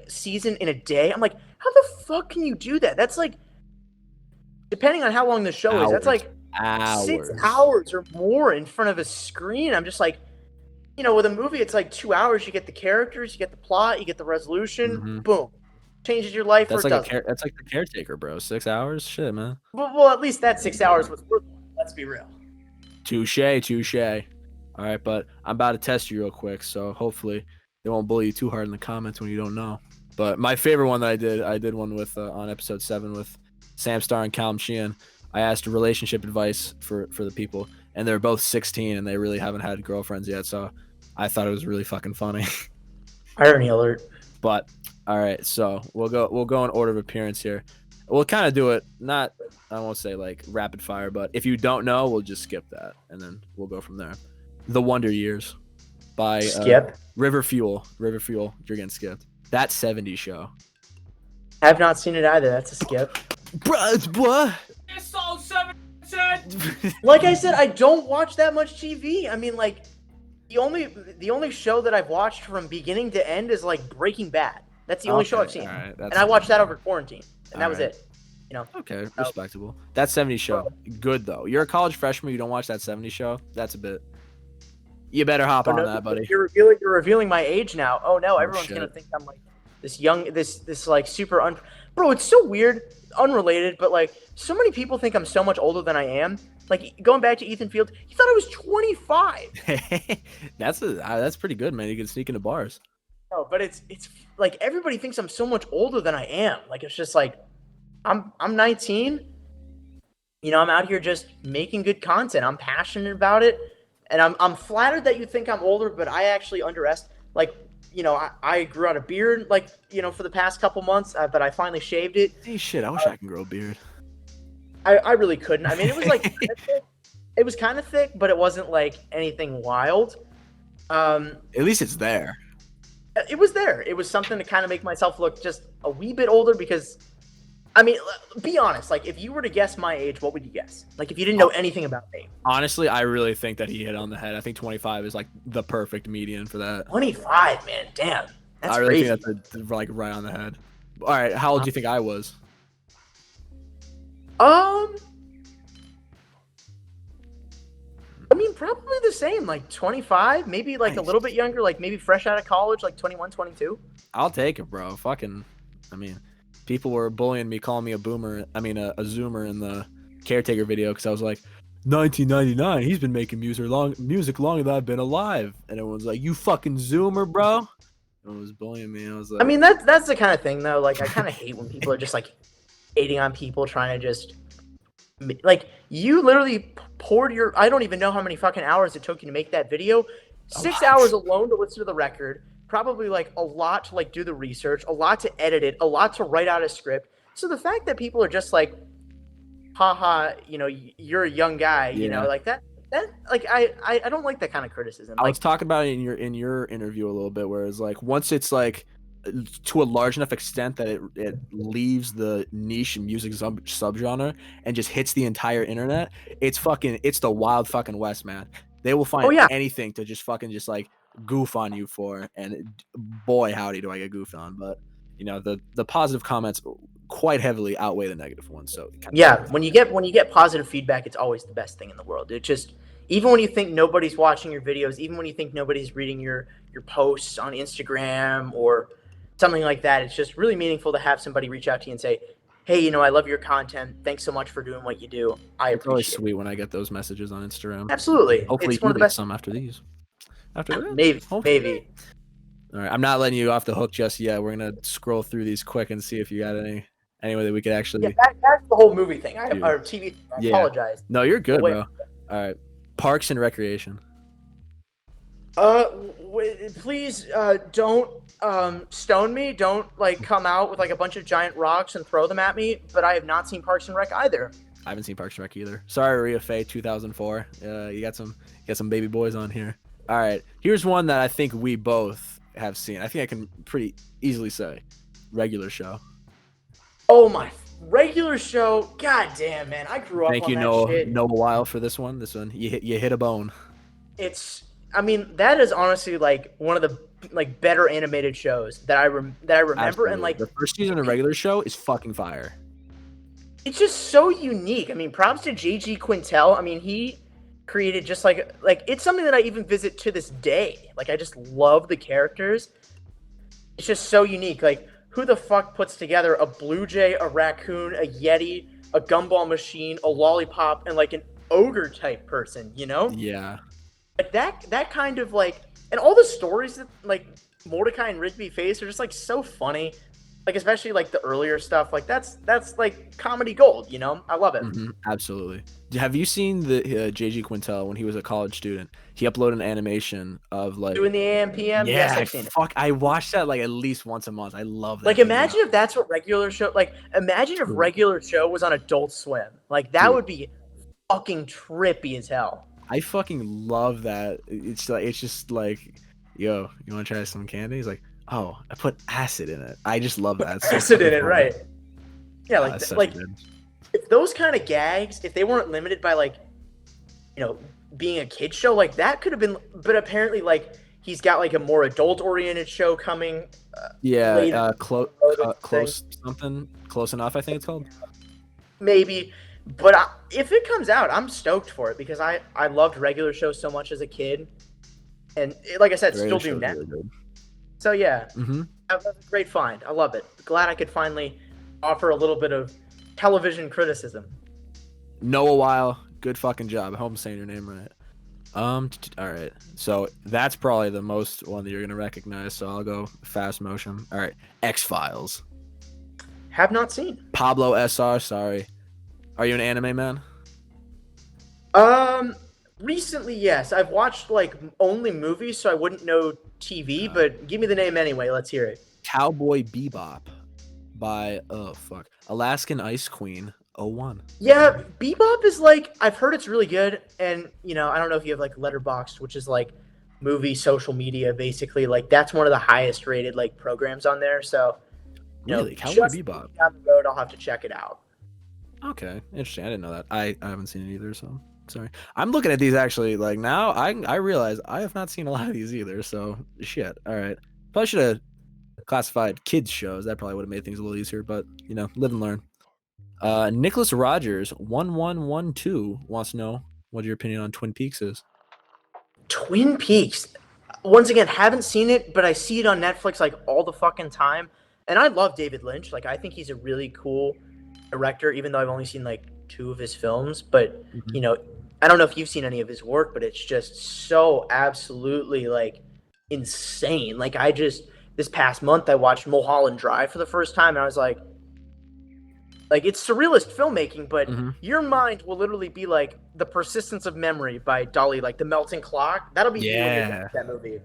season in a day. I'm like, how the fuck can you do that? That's like, depending on how long the show is, that's like hours. 6 hours or more in front of a screen. I'm just like, you know, with a movie, it's like 2 hours. You get the characters, you get the plot, you get the resolution. Boom, changes your life. That's like that's like The Caretaker, bro. 6 hours, shit, man. Well, at least that 6 hours was worth it. Let's be real. Touche. All right, but I'm about to test you real quick, so hopefully they won't bully you too hard in the comments when you don't know. But my favorite one that I did one with on episode 7 with Sam Starr and Callum Sheehan. I asked relationship advice for the people, and they're both 16 and they really haven't had girlfriends yet, so I thought it was really fucking funny. Irony alert. But all right, so we'll go in order of appearance here. We'll kind of do it, not, I won't say like rapid fire, but if you don't know, we'll just skip that and then we'll go from there. The Wonder Years by River Fuel. You're getting skipped. That 70s show. I have not seen it either. That's a skip. Bruh. It's all 7. Like I said, I don't watch that much TV. I mean, like, the only show that I've watched from beginning to end is like Breaking Bad. That's the only show I've seen. Right, and I watched that over quarantine. And that was it. You know. Okay, respectable. That 70s show. Good though. You're a college freshman, you don't watch that 70s show? That's a bit. You better hop on that, buddy. You're revealing my age now. Oh no, everyone's gonna think I'm like this young, this like super Bro, it's so weird, unrelated, but like so many people think I'm so much older than I am. Like going back to Ethan Fields, he thought I was 25. That's pretty good, man. You can sneak into bars. No, but it's like everybody thinks I'm so much older than I am. Like it's just like I'm 19. You know, I'm out here just making good content. I'm passionate about it. And I'm flattered that you think I'm older, but I actually underestimate. Like, you know, I grew out a beard, like, you know, for the past couple months, but I finally shaved it. Hey, shit, I wish I could grow a beard. I really couldn't. I mean, it was like, it was kind of thick, but it wasn't like anything wild. At least it's there. It was there. It was something to kind of make myself look just a wee bit older because, I mean, be honest. Like, if you were to guess my age, what would you guess? Like, if you didn't know anything about me. Honestly, I really think that he hit on the head. I think 25 is like the perfect median for that. 25, man. Damn. That's I really crazy. think that's like right on the head. All right, how old do you think I was? I mean, probably the same, like 25, maybe like a little bit younger, like maybe fresh out of college, like 21, 22. I'll take it, bro. Fucking, I mean, people were bullying me, calling me a boomer. I mean, a zoomer in the caretaker video because I was like, 1999. He's been making music longer than I've been alive, and everyone's like, "You fucking zoomer, bro." Everyone was bullying me. I was like, I mean, that's the kind of thing though. Like, I kind of hate when people are just like hating on people, trying to just like you literally poured your. I don't even know how many fucking hours it took you to make that video. 6 hours alone to listen to the record. Probably like a lot to like do the research, a lot to edit it, a lot to write out a script. So the fact that people are just like, haha, you know, you're a young guy, you know, like that like I don't like that kind of criticism. I was talking about it in your interview a little bit, where it's like once it's like to a large enough extent that it leaves the niche music subgenre and just hits the entire internet, it's the wild fucking west, man. They will find anything to just like goof on you for, and boy howdy do I get goofed on. But you know, the positive comments quite heavily outweigh the negative ones. So when you get positive feedback, it's always the best thing in the world. It just, even when you think nobody's watching your videos, even when you think nobody's reading your posts on Instagram or something like that, it's just really meaningful to have somebody reach out to you and say, hey, you know, I love your content, thanks so much for doing what you do. It's always sweet when I get those messages on Instagram. Absolutely. Hopefully it's one of the best. Some after these. After that, maybe. All right, I'm not letting you off the hook just yet. We're gonna scroll through these quick and see if you got any way that we could actually. Yeah, that's the whole movie thing. Or TV. I apologize. No, you're good, bro. All right, Parks and Recreation. Please don't stone me. Don't like come out with like a bunch of giant rocks and throw them at me. But I have not seen Parks and Rec either. I haven't seen Parks and Rec either. Sorry, Rhea Faye, 2004. You got some baby boys on here. All right, here's one that I think we both have seen. I think I can pretty easily say, Regular Show. Oh my, Regular Show. God damn, man, I grew up on that shit. Thank you, Noah Weil, for this one. You hit a bone. I mean, that is honestly like one of the like better animated shows that I remember. Absolutely. And like the first season of Regular Show is fucking fire. It's just so unique. I mean, props to J.G. Quintel. I mean, he created just like it's something that I even visit to this day. Like, I just love the characters. It's just so unique. Like, who the fuck puts together a blue jay, a raccoon, a yeti, a gumball machine, a lollipop, and like an ogre type person, you know? Yeah. Like that kind of like, and all the stories that like Mordecai and Rigby face are just like so funny. Like, especially like the earlier stuff, like that's like comedy gold, you know? I love it. Mm-hmm. Absolutely. Have you seen the J.G. Quintel when he was a college student? He uploaded an animation of like doing the AM PM. Yeah, yes, I've seen it. I watched that like at least once a month. I love that. Like, imagine if that's what Regular Show. Like, imagine if Regular Show was on Adult Swim. Like, that would be fucking trippy as hell. I fucking love that. It's just like, yo, you want to try some candy? He's like, oh, I put acid in it. I just love that. Acid in it, right? Yeah, like if those kind of gags, if they weren't limited by like, you know, being a kid show, like that could have been. But apparently, like he's got like a more adult-oriented show coming. Close enough. I think it's called. Maybe, but if it comes out, I'm stoked for it because I loved Regular Show so much as a kid, and like I said, still do now. Really, so yeah, that was a great find. I love it. Glad I could finally offer a little bit of television criticism. Noah Weil, good fucking job. I hope I'm saying your name right. All right. So that's probably the most one that you're gonna recognize. So I'll go fast motion. All right. X-Files. Have not seen. Pablo SR. Sorry. Are you an anime man? Recently, yes. I've watched like only movies, so I wouldn't know TV. But give me the name anyway. Let's hear it. Cowboy Bebop by Alaskan Ice Queen 01. Yeah, Bebop is like, I've heard it's really good, and you know, I don't know if you have like Letterboxd, which is like movie social media basically. Like that's one of the highest rated like programs on there. So Really, Cowboy just Bebop. down the road, I'll have to check it out. Okay, interesting. I didn't know that. I haven't seen it either, so sorry. I'm looking at these actually. Like now, I realize I have not seen a lot of these either. So shit. All right, probably should have classified kids shows. That probably would have made things a little easier. But live and learn. Nicholas Rogers 1112 wants to know what your opinion on Twin Peaks is. Twin Peaks. Once again, haven't seen it, but I see it on Netflix like all the fucking time. And I love David Lynch. Like, I think he's a really cool director, even though I've only seen like 2 of his films. But, I don't know if you've seen any of his work, but it's just so absolutely like insane. Like, this past month, I watched Mulholland Drive for the first time, and I was like, it's surrealist filmmaking, but your mind will literally be like The Persistence of Memory by Dali, like The Melting Clock. That'll be you when you watch that movie.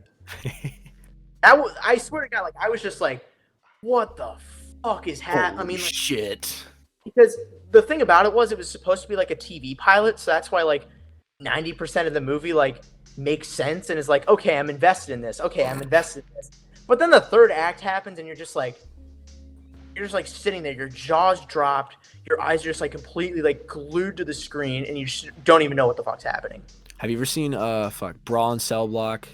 I swear to God, like I was just like, what the fuck is happening? I mean, like, shit. Because the thing about it was supposed to be like a TV pilot, so that's why like 90% of the movie like makes sense and is like, okay, I'm invested in this. Okay, I'm invested in this. But then the third act happens, and you're just like sitting there, your jaw's dropped, your eyes are just like completely like glued to the screen, and you just don't even know what the fuck's happening. Have you ever seen Brawl and Cell Block?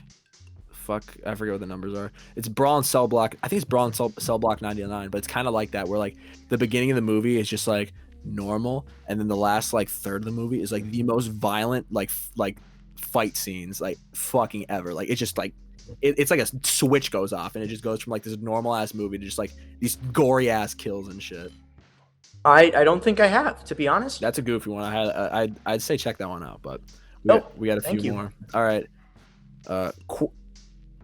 I forget what the numbers are. It's Brawl and Cell Block. I think it's Brawl and Cell Block 99, but it's kind of like that, where like the beginning of the movie is just like normal, and then the last like third of the movie is like the most violent like fight scenes like fucking ever. Like it's just like it's like a switch goes off, and it just goes from like this normal ass movie to just like these gory ass kills and shit. I don't think I have, to be honest. That's a goofy one. I'd say check that one out, but we got a few more. All right.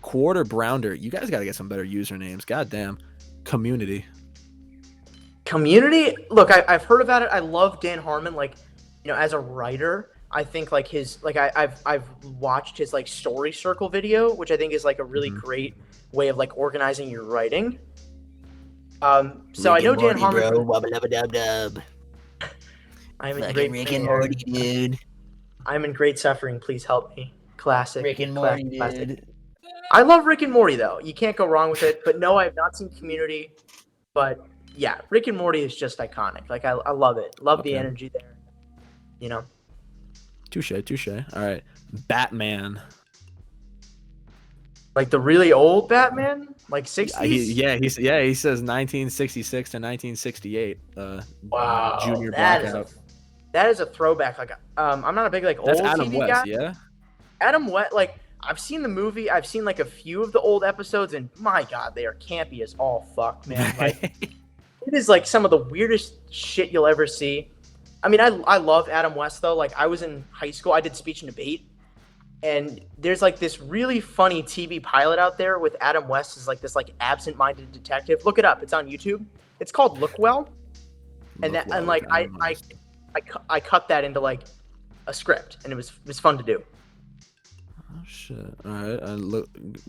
Quarter Brounder, you guys got to get some better usernames. Goddamn. Community. Look, I've heard about it. I love Dan Harmon, like, as a writer. I think like his like I've watched his like story circle video, which I think is like a really great way of like organizing your writing. So I know Dan Harmon. Bro. I'm in great Rick and Morty, dude. I'm in great suffering. Please help me. Classic. Rick and Morty, dude. I love Rick and Morty though. You can't go wrong with it. But no, I have not seen Community. But yeah, Rick and Morty is just iconic. Like I love it. Love the energy there. Touche. All right, Batman. Like the really old Batman, like 60s. He says 1966 to 1968. Wow, Junior Blackout. That is a throwback. Like, I'm not a big like old Adam TV West, guy. Yeah. Adam West, like I've seen the movie. I've seen like a few of the old episodes, and my God, they are campy as all fuck, man. Like, it is like some of the weirdest shit you'll ever see. I mean, I love Adam West though. Like I was in high school, I did speech and debate, and there's like this really funny TV pilot out there with Adam West as like this like absent-minded detective. Look it up; it's on YouTube. It's called Look Well, I cut that into like a script, and it was fun to do. Oh shit! All right,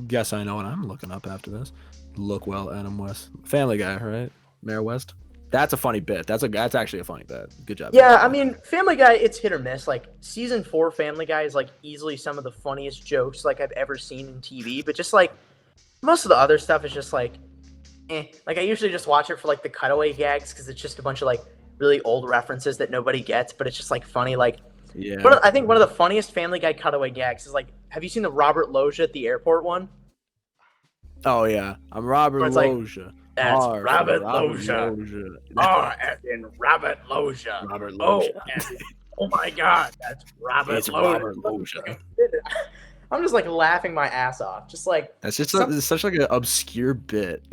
guess I know what I'm looking up after this. Look Well, Adam West, Family Guy, right? Mayor West. That's a funny bit. That's actually a funny bit. Good job. Yeah, I mean, Family Guy, it's hit or miss. Like season 4 Family Guy is like easily some of the funniest jokes like I've ever seen in TV. But just like most of the other stuff is just like, Like I usually just watch it for like the cutaway gags because it's just a bunch of like really old references that nobody gets, but it's just like funny. Like, yeah. I think one of the funniest Family Guy cutaway gags is like, have you seen the Robert Loggia at the airport one? Oh yeah, I'm Robert Loggia. Like, that's Robert Loggia. And Robert Loggia. Robert Loggia. Oh my God, that's Robert Loggia. I'm just like laughing my ass off. Just like that's just it's such like an obscure bit.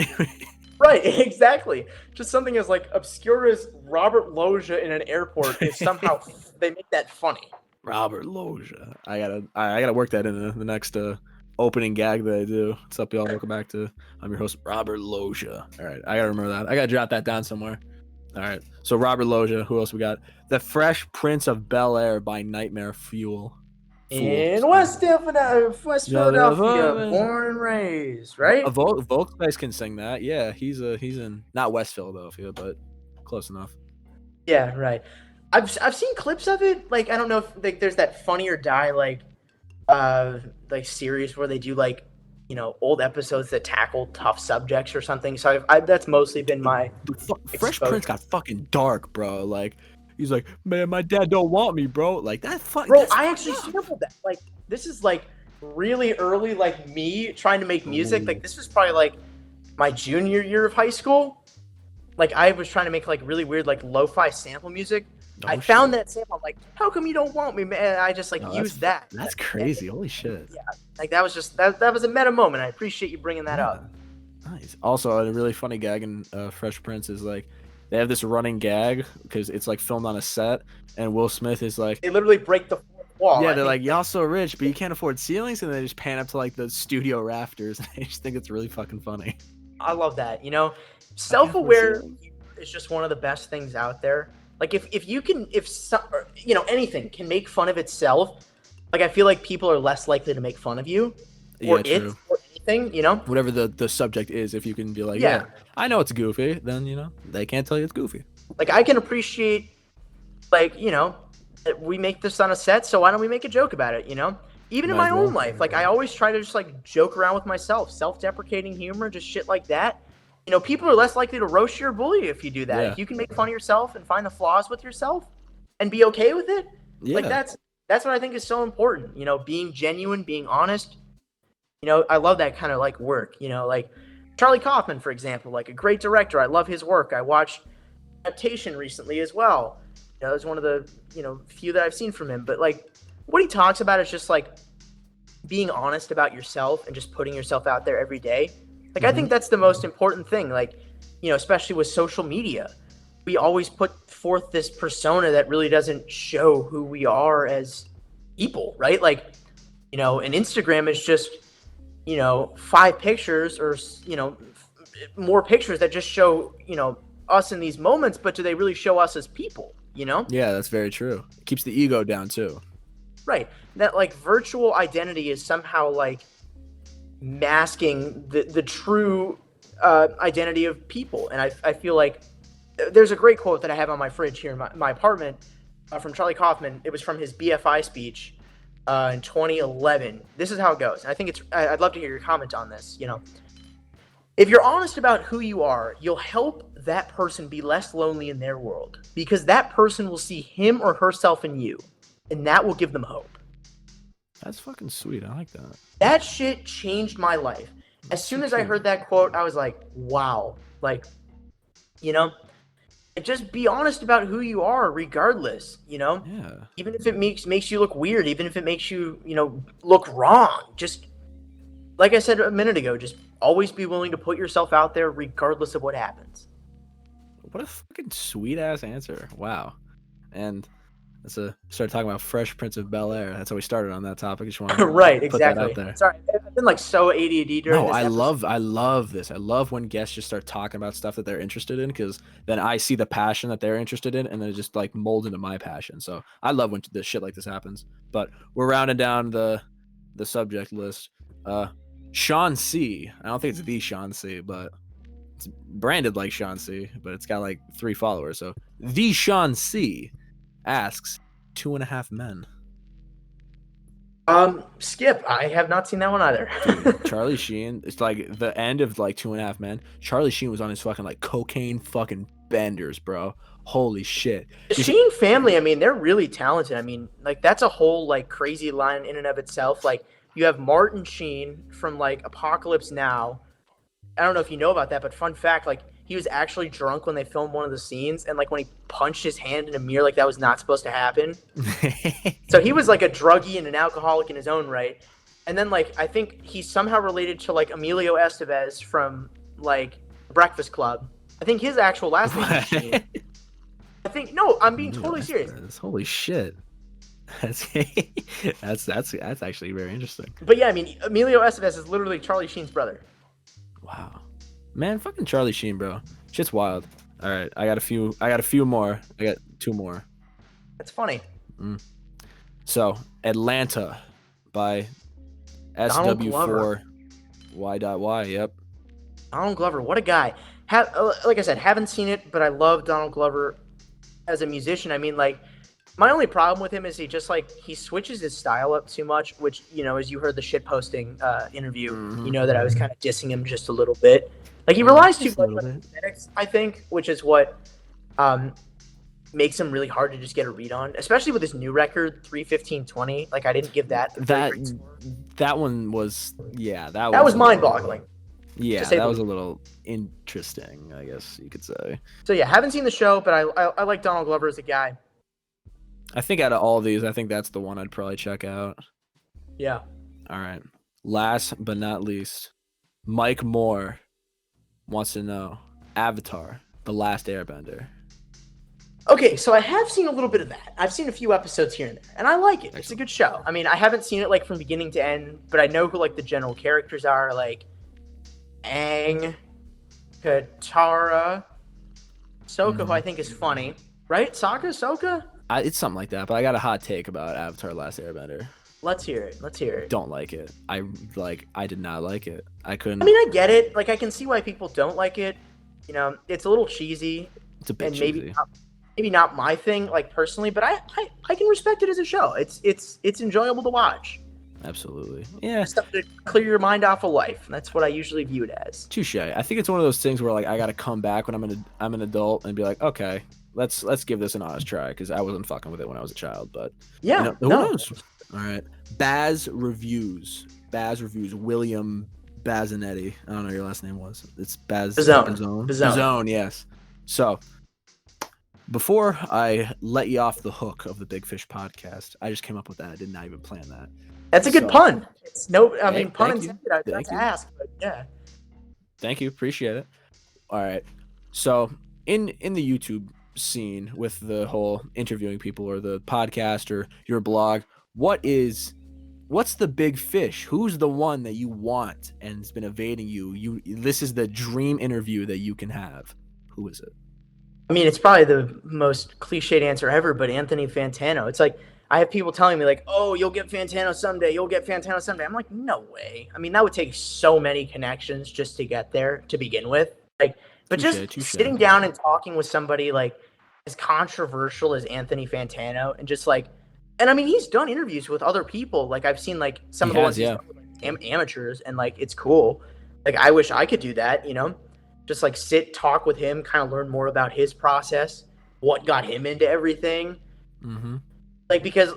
Right, exactly. Just something as like obscure as Robert Loggia in an airport is somehow they make that funny. Robert Loggia. I gotta work that into the next opening gag that I do. What's up, y'all? Welcome back to I'm your host, Robert Loggia. All right, I gotta remember that. I gotta jot that down somewhere. All right, so Robert Loggia. Who else we got? The Fresh Prince of Bel-Air by Nightmare Fuel. In West Philadelphia, born and raised, right? Volkswagen can sing that. Yeah, he's in not West Philadelphia, but close enough. Yeah, right. I've seen clips of it. Like I don't know if like there's that Funny or Die like series where they do like old episodes that tackle tough subjects or something. So that's mostly been my Fresh Prince got fucking dark, bro. Like, he's like, man, my dad don't want me, bro. Like, bro, I actually sampled that. Like, this is like really early, like me trying to make music. Like, this was probably like my junior year of high school. Like, I was trying to make like really weird, like lo-fi sample music. I found that sample. I'm like, how come you don't want me, man? I just used that. That's crazy. Holy shit. Yeah, like that was just that was a meta moment. I appreciate you bringing that up. Nice. Also, a really funny gag in Fresh Prince is like they have this running gag because it's like filmed on a set, and Will Smith is like, they literally break the fourth wall. Yeah, they're like, y'all so rich, but you can't afford ceilings, and they just pan up to like the studio rafters. I just think it's really fucking funny. I love that. Self-aware is just one of the best things out there. Like if anything can make fun of itself, like I feel like people are less likely to make fun of you or true. or anything, Whatever the subject is, if you can be like, yeah, I know it's goofy, then they can't tell you it's goofy. Like I can appreciate, that we make this on a set, so why don't we make a joke about it? Even in my own life, like I always try to just like joke around with myself, self-deprecating humor, just shit like that. People are less likely to roast you or bully you if you do that. Yeah. If you can make fun of yourself and find the flaws with yourself and be okay with it, like that's what I think is so important. Being genuine, being honest. I love that kind of like work. Like Charlie Kaufman, for example, like a great director. I love his work. I watched Adaptation recently as well. It was one of the few that I've seen from him. But like what he talks about is just like being honest about yourself and just putting yourself out there every day. Like, I think that's the most important thing, like, especially with social media. We always put forth this persona that really doesn't show who we are as people, right? Like, an Instagram is just, 5 pictures or, more pictures that just show, us in these moments, but do they really show us as people, Yeah, that's very true. It keeps the ego down, too. Right. That, like, virtual identity is somehow, like, masking the true identity of people. And I feel like there's a great quote that I have on my fridge here in my apartment from Charlie Kaufman. It was from his BFI speech in 2011. This is how it goes. And I think I'd love to hear your comment on this. If you're honest about who you are, you'll help that person be less lonely in their world, because that person will see him or herself in you, and that will give them hope. That's fucking sweet. I like that. That shit changed my life. As soon as I heard that quote, I was like, wow. Like, just be honest about who you are regardless, Yeah. Even if it makes you look weird, even if it makes you, look wrong. Just, like I said a minute ago, just always be willing to put yourself out there regardless of what happens. What a fucking sweet-ass answer. Wow. And start talking about Fresh Prince of Bel-Air. That's how we started on that topic. I just want to right, put exactly. that out there. Sorry, I've been like so ADD during this episode. I love this. I love when guests just start talking about stuff that they're interested in, because then I see the passion that they're interested in, and then it just like molds into my passion. So I love when this shit like this happens. But we're rounding down the subject list. Sean C. I don't think it's the Sean C, but it's branded like Sean C, but it's got like 3 followers. So the Sean C asks 2.5 Men. Skip. I have not seen that one either. Charlie Sheen. It's like the end of like 2.5 Men. Charlie Sheen was on his fucking like cocaine fucking benders, bro. Holy shit. The Sheen family, I mean, they're really talented. I mean, like that's a whole like crazy line in and of itself. Like you have Martin Sheen from like Apocalypse Now. I don't know if you know about that, but fun fact, like he was actually drunk when they filmed one of the scenes, and like when he punched his hand in a mirror, like that was not supposed to happen. So he was like a druggie and an alcoholic in his own right. And then like I think he's somehow related to like Emilio Estevez from like Breakfast Club. I think his actual last name is Sheen. I think no, I'm being totally serious. Holy shit. That's actually very interesting. But yeah, I mean Emilio Estevez is literally Charlie Sheen's brother. Wow. Man, fucking Charlie Sheen, bro. Shit's wild. All right, I got a few more. I got 2 more. That's funny. So, Atlanta by SW4Y.Y. Yep. Donald Glover, what a guy. Like I said, haven't seen it, but I love Donald Glover as a musician. I mean, like, My only problem with him is he switches his style up too much, which, as you heard the shit posting interview, that I was kind of dissing him just a little bit. Like, he relies too much on aesthetics, I think, which is what makes him really hard to just get a read on, especially with his new record, 3:15:20. Like, I didn't give that one was, that was mind-boggling. Yeah, that was a little interesting, I guess you could say. So yeah, haven't seen the show, but I like Donald Glover as a guy. I think out of all of these, I think that's the one I'd probably check out. Yeah. All right. Last but not least, Mike Moore wants to know Avatar: The Last Airbender. Okay, so I have seen a little bit of that. I've seen a few episodes here and there, and I like it. Excellent. It's a good show. I mean, I haven't seen it like from beginning to end, but I know who like the general characters are, like Aang, Katara, Sokka, who I think is funny, right? Sokka? It's something like that, but I got a hot take about Avatar: Last Airbender. Let's hear it. Don't like it. I did not like it. I couldn't. I mean, I get it. Like, I can see why people don't like it. It's a little cheesy. It's a bit cheesy. Maybe not my thing, like, personally, but I can respect it as a show. It's enjoyable to watch. Absolutely. Yeah. Stuff to clear your mind off of life. And that's what I usually view it as. Touche. I think it's one of those things where, like, I got to come back when I'm an adult and be like, okay, let's give this an honest try, because I wasn't fucking with it when I was a child. But yeah, who knows? All right. BazzReviews. William Bazzanetti. I don't know what your last name was. It's Bazzone. Yes. So before I let you off the hook of the Big Fish podcast, I just came up with that. I did not even plan that. That's a good pun. Pun intended. I was about to ask, but yeah. Thank you. Appreciate it. All right. So in the YouTube scene with the whole interviewing people or the podcast or your blog, what's the big fish? Who's the one that you want and has been evading you? This is the dream interview that you can have. Who is it? I mean, it's probably the most cliched answer ever, but Anthony Fantano. It's like, I have people telling me, like, oh, you'll get Fantano someday. I'm like, no way. I mean, that would take so many connections just to get there to begin with. Like, but touche. Sitting down and talking with somebody like as controversial as Anthony Fantano, and just like, and I mean, he's done interviews with other people. Like, I've seen like some of the ones he's done with, like, amateurs, and like, it's cool. Like, I wish I could do that, just like talk with him, kind of learn more about his process, what got him into everything. Mm-hmm. Like, because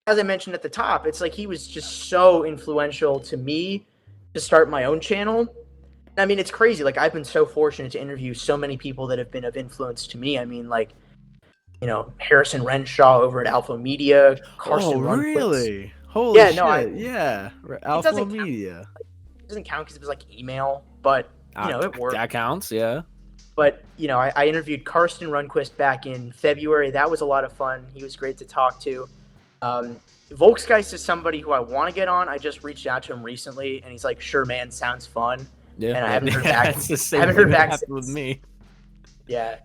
as I mentioned at the top, it's like he was just so influential to me to start my own channel. I mean, it's crazy. Like, I've been so fortunate to interview so many people that have been of influence to me. I mean, like, Harrison Renshaw over at Alpha Media. Carson Runquist. Really? Holy shit. Yeah. Alpha Media. It doesn't count because it was like email, but, it worked. That counts, yeah. But, I interviewed Karsten Runquist back in February. That was a lot of fun. He was great to talk to. Volksgeist is somebody who I want to get on. I just reached out to him recently, and he's like, sure, man, sounds fun. Yeah. And I haven't heard back. It's the same I haven't heard back since. With me. Yeah.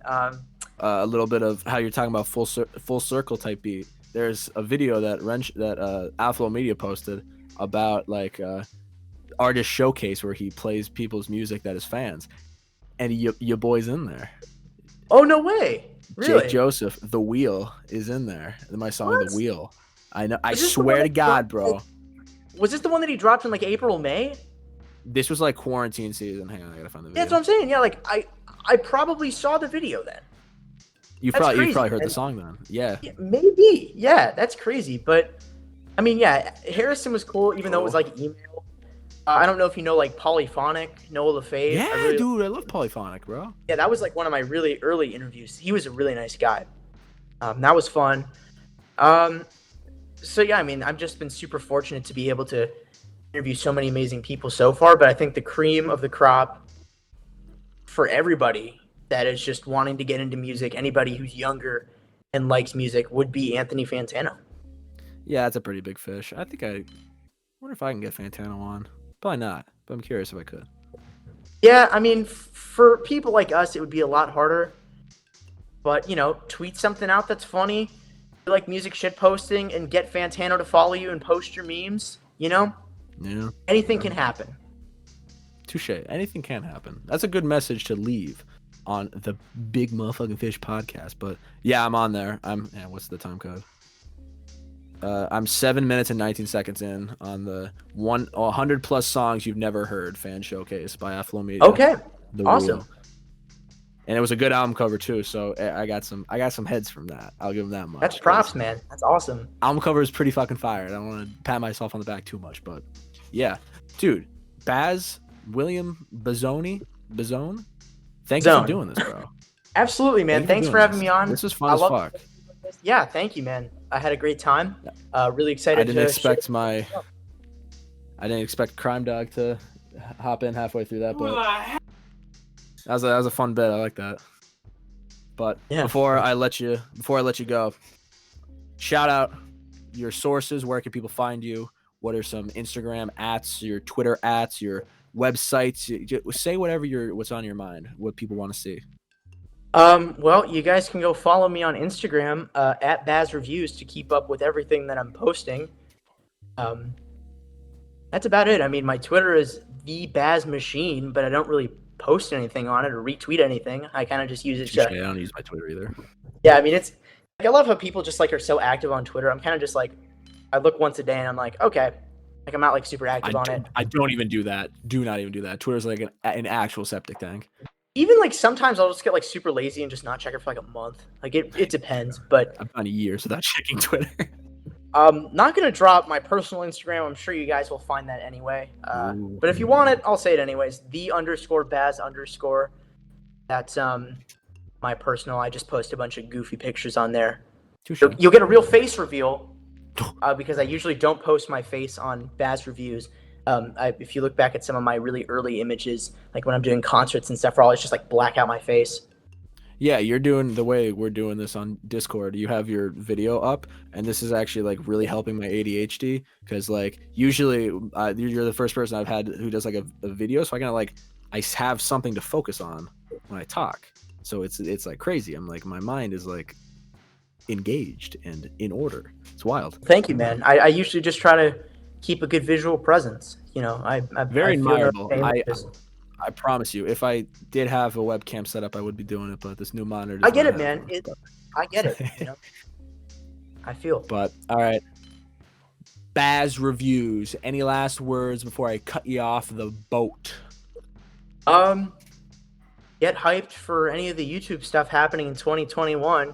A little bit of how you're talking about full circle type beat. There's a video that Alpha Media posted about, like, artist showcase where he plays people's music that is fans, and your boy's in there. Oh, no way! Really? Jake Joseph, The Wheel, is in there. My song, The Wheel. I know. I swear to God, bro. Was this the one that he dropped in like April, May? This was like quarantine season. Hang on, I gotta find the video. Yeah, that's what I'm saying. Yeah, like I probably saw the video then. You probably heard the song then. Yeah. Maybe. Yeah, that's crazy. But I mean, yeah, Harrison was cool, even though it was like email. I don't know if you know, like, Polyphonic, Noah LaFave. Yeah, dude, I love Polyphonic, bro. Yeah, that was like one of my really early interviews. He was a really nice guy. That was fun. So yeah, I mean, I've just been super fortunate to be able to interview so many amazing people so far, but I think the cream of the crop for everybody that is just wanting to get into music, anybody who's younger and likes music, would be Anthony Fantano. Yeah, that's a pretty big fish. I wonder if I can get Fantano on. Probably not, but I'm curious if I could. Yeah, I mean, for people like us, it would be a lot harder. But, tweet something out that's funny. You like music shit posting, and get Fantano to follow you and post your memes, Yeah. Anything can happen. Touche. Anything can happen. That's a good message to leave on the Big Motherfucking Fish podcast. But yeah, I'm on there. What's the time code? I'm 7 minutes and 19 seconds in on the 100 plus songs you've never heard fan showcase by Affluent Media. Okay, awesome. Rule. And it was a good album cover too, so I got some heads from that. I'll give them that much. That's props, man. That's awesome. Album cover is pretty fucking fire. I don't want to pat myself on the back too much, but yeah, dude, William Bazzone, thank you for doing this, bro. Absolutely, man. Thanks for having me on. This was fun as fuck. Yeah, thank you, man. I had a great time. Really excited. I didn't expect Crime Dog to hop in halfway through that, but that was a fun bit. I like that. But yeah. Before I let you go, shout out your sources. Where can people find you? What are some Instagram @, your Twitter @, your websites? Say what's on your mind. What people want to see. Well, you guys can go follow me on Instagram @BazzReviews to keep up with everything that I'm posting. That's about it. I mean, my Twitter is the Bazz Machine, but I don't really post anything on it or retweet anything. I kind of just use it. I don't use my Twitter either. Yeah, I mean, it's like, I love how people just like are so active on Twitter. I'm kind of just like, I look once a day and I'm like, okay, like I'm not like super active on it. I don't even do that. Do not even do that. Twitter's like an actual septic tank. Even like sometimes I'll just get like super lazy and just not check it for like a month. Like it depends, but I've gone years without checking Twitter. Not gonna drop my personal Instagram. I'm sure you guys will find that anyway. But if you want it, I'll say it anyways. _Bazz_. That's my personal. I just post a bunch of goofy pictures on there. You'll get a real face reveal because I usually don't post my face on BazzReviews. If you look back at some of my really early images, like when I'm doing concerts and stuff, I'll always just like black out my face. Yeah, you're doing the way we're doing this on Discord. You have your video up, and this is actually like really helping my ADHD because like usually you're the first person I've had who does like a video, so I have something to focus on when I talk. So it's like crazy. I'm like my mind is like engaged and in order. It's wild. Thank you, man. I usually just try to keep a good visual presence. You know, very admirable. I promise you, if I did have a webcam set up, I would be doing it. But this new monitor. I get it, man. I get it. You know, I feel. But all right, BazzReviews. Any last words before I cut you off the boat? Get hyped for any of the YouTube stuff happening in 2021.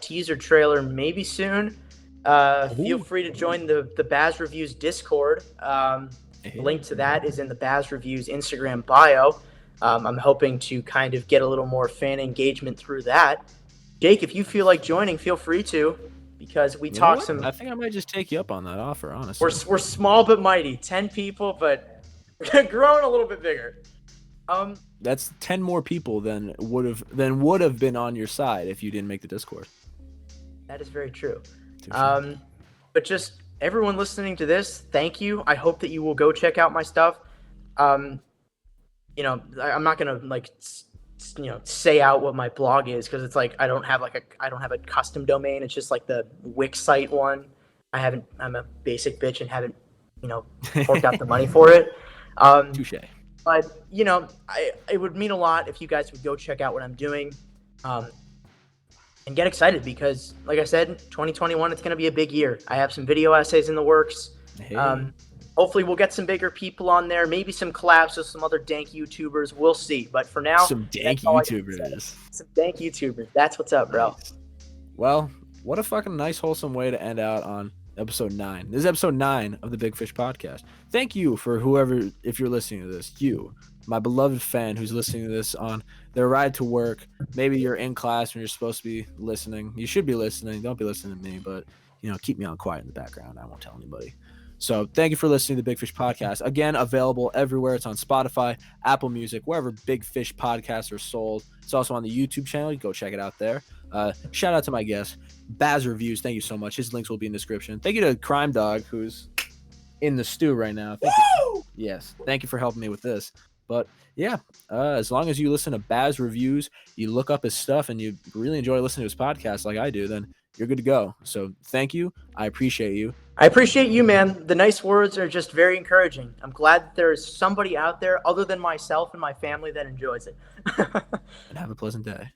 Teaser trailer maybe soon. Feel free to join the BazzReviews Discord. Link to that is in the BazzReviews Instagram bio. I'm hoping to kind of get a little more fan engagement through that. Jake, if you feel like joining, feel free to, because we talk some. I think I might just take you up on that offer. Honestly, we're small but mighty. 10 people, but growing a little bit bigger. That's 10 more people than would have been on your side if you didn't make the Discord. That is very true. But just everyone listening to this, thank you. I hope that you will go check out my stuff. You know, I'm not gonna like, you know, say out what my blog is because it's like I don't have a custom domain. It's just like the Wix site one. I'm a basic bitch and haven't, you know, forked out the money for it. Touche. But you know, it would mean a lot if you guys would go check out what I'm doing. And get excited because, like I said, 2021, it's going to be a big year. I have some video essays in the works. Hey. Hopefully we'll get some bigger people on there, maybe some collabs with some other dank YouTubers. We'll see. But for now, some dank YouTubers. Some dank YouTubers. That's what's up, bro. Nice. Well, what a fucking nice, wholesome way to end out on episode 9. This is episode 9 of the Big Fish Podcast. Thank you for whoever, if you're listening to this, you, my beloved fan who's listening to this on their ride to work. Maybe you're in class when you're supposed to be listening. You should be listening. Don't be listening to me, but you know, keep me on quiet in the background. I won't tell anybody. So thank you for listening to the Big Fish Podcast. Again, available everywhere. It's on Spotify, Apple Music, wherever Big Fish podcasts are sold. It's also on the YouTube channel. You go check it out there. Shout out to my guest, BazzReviews. Thank you so much. His links will be in the description. Thank you to Crime Dog, who's in the stew right now. Thank you. Yes. Thank you for helping me with this. But yeah, as long as you listen to BazzReviews, you look up his stuff, and you really enjoy listening to his podcast like I do, then you're good to go. So thank you. I appreciate you. I appreciate you, man. The nice words are just very encouraging. I'm glad that there is somebody out there other than myself and my family that enjoys it. And have a pleasant day.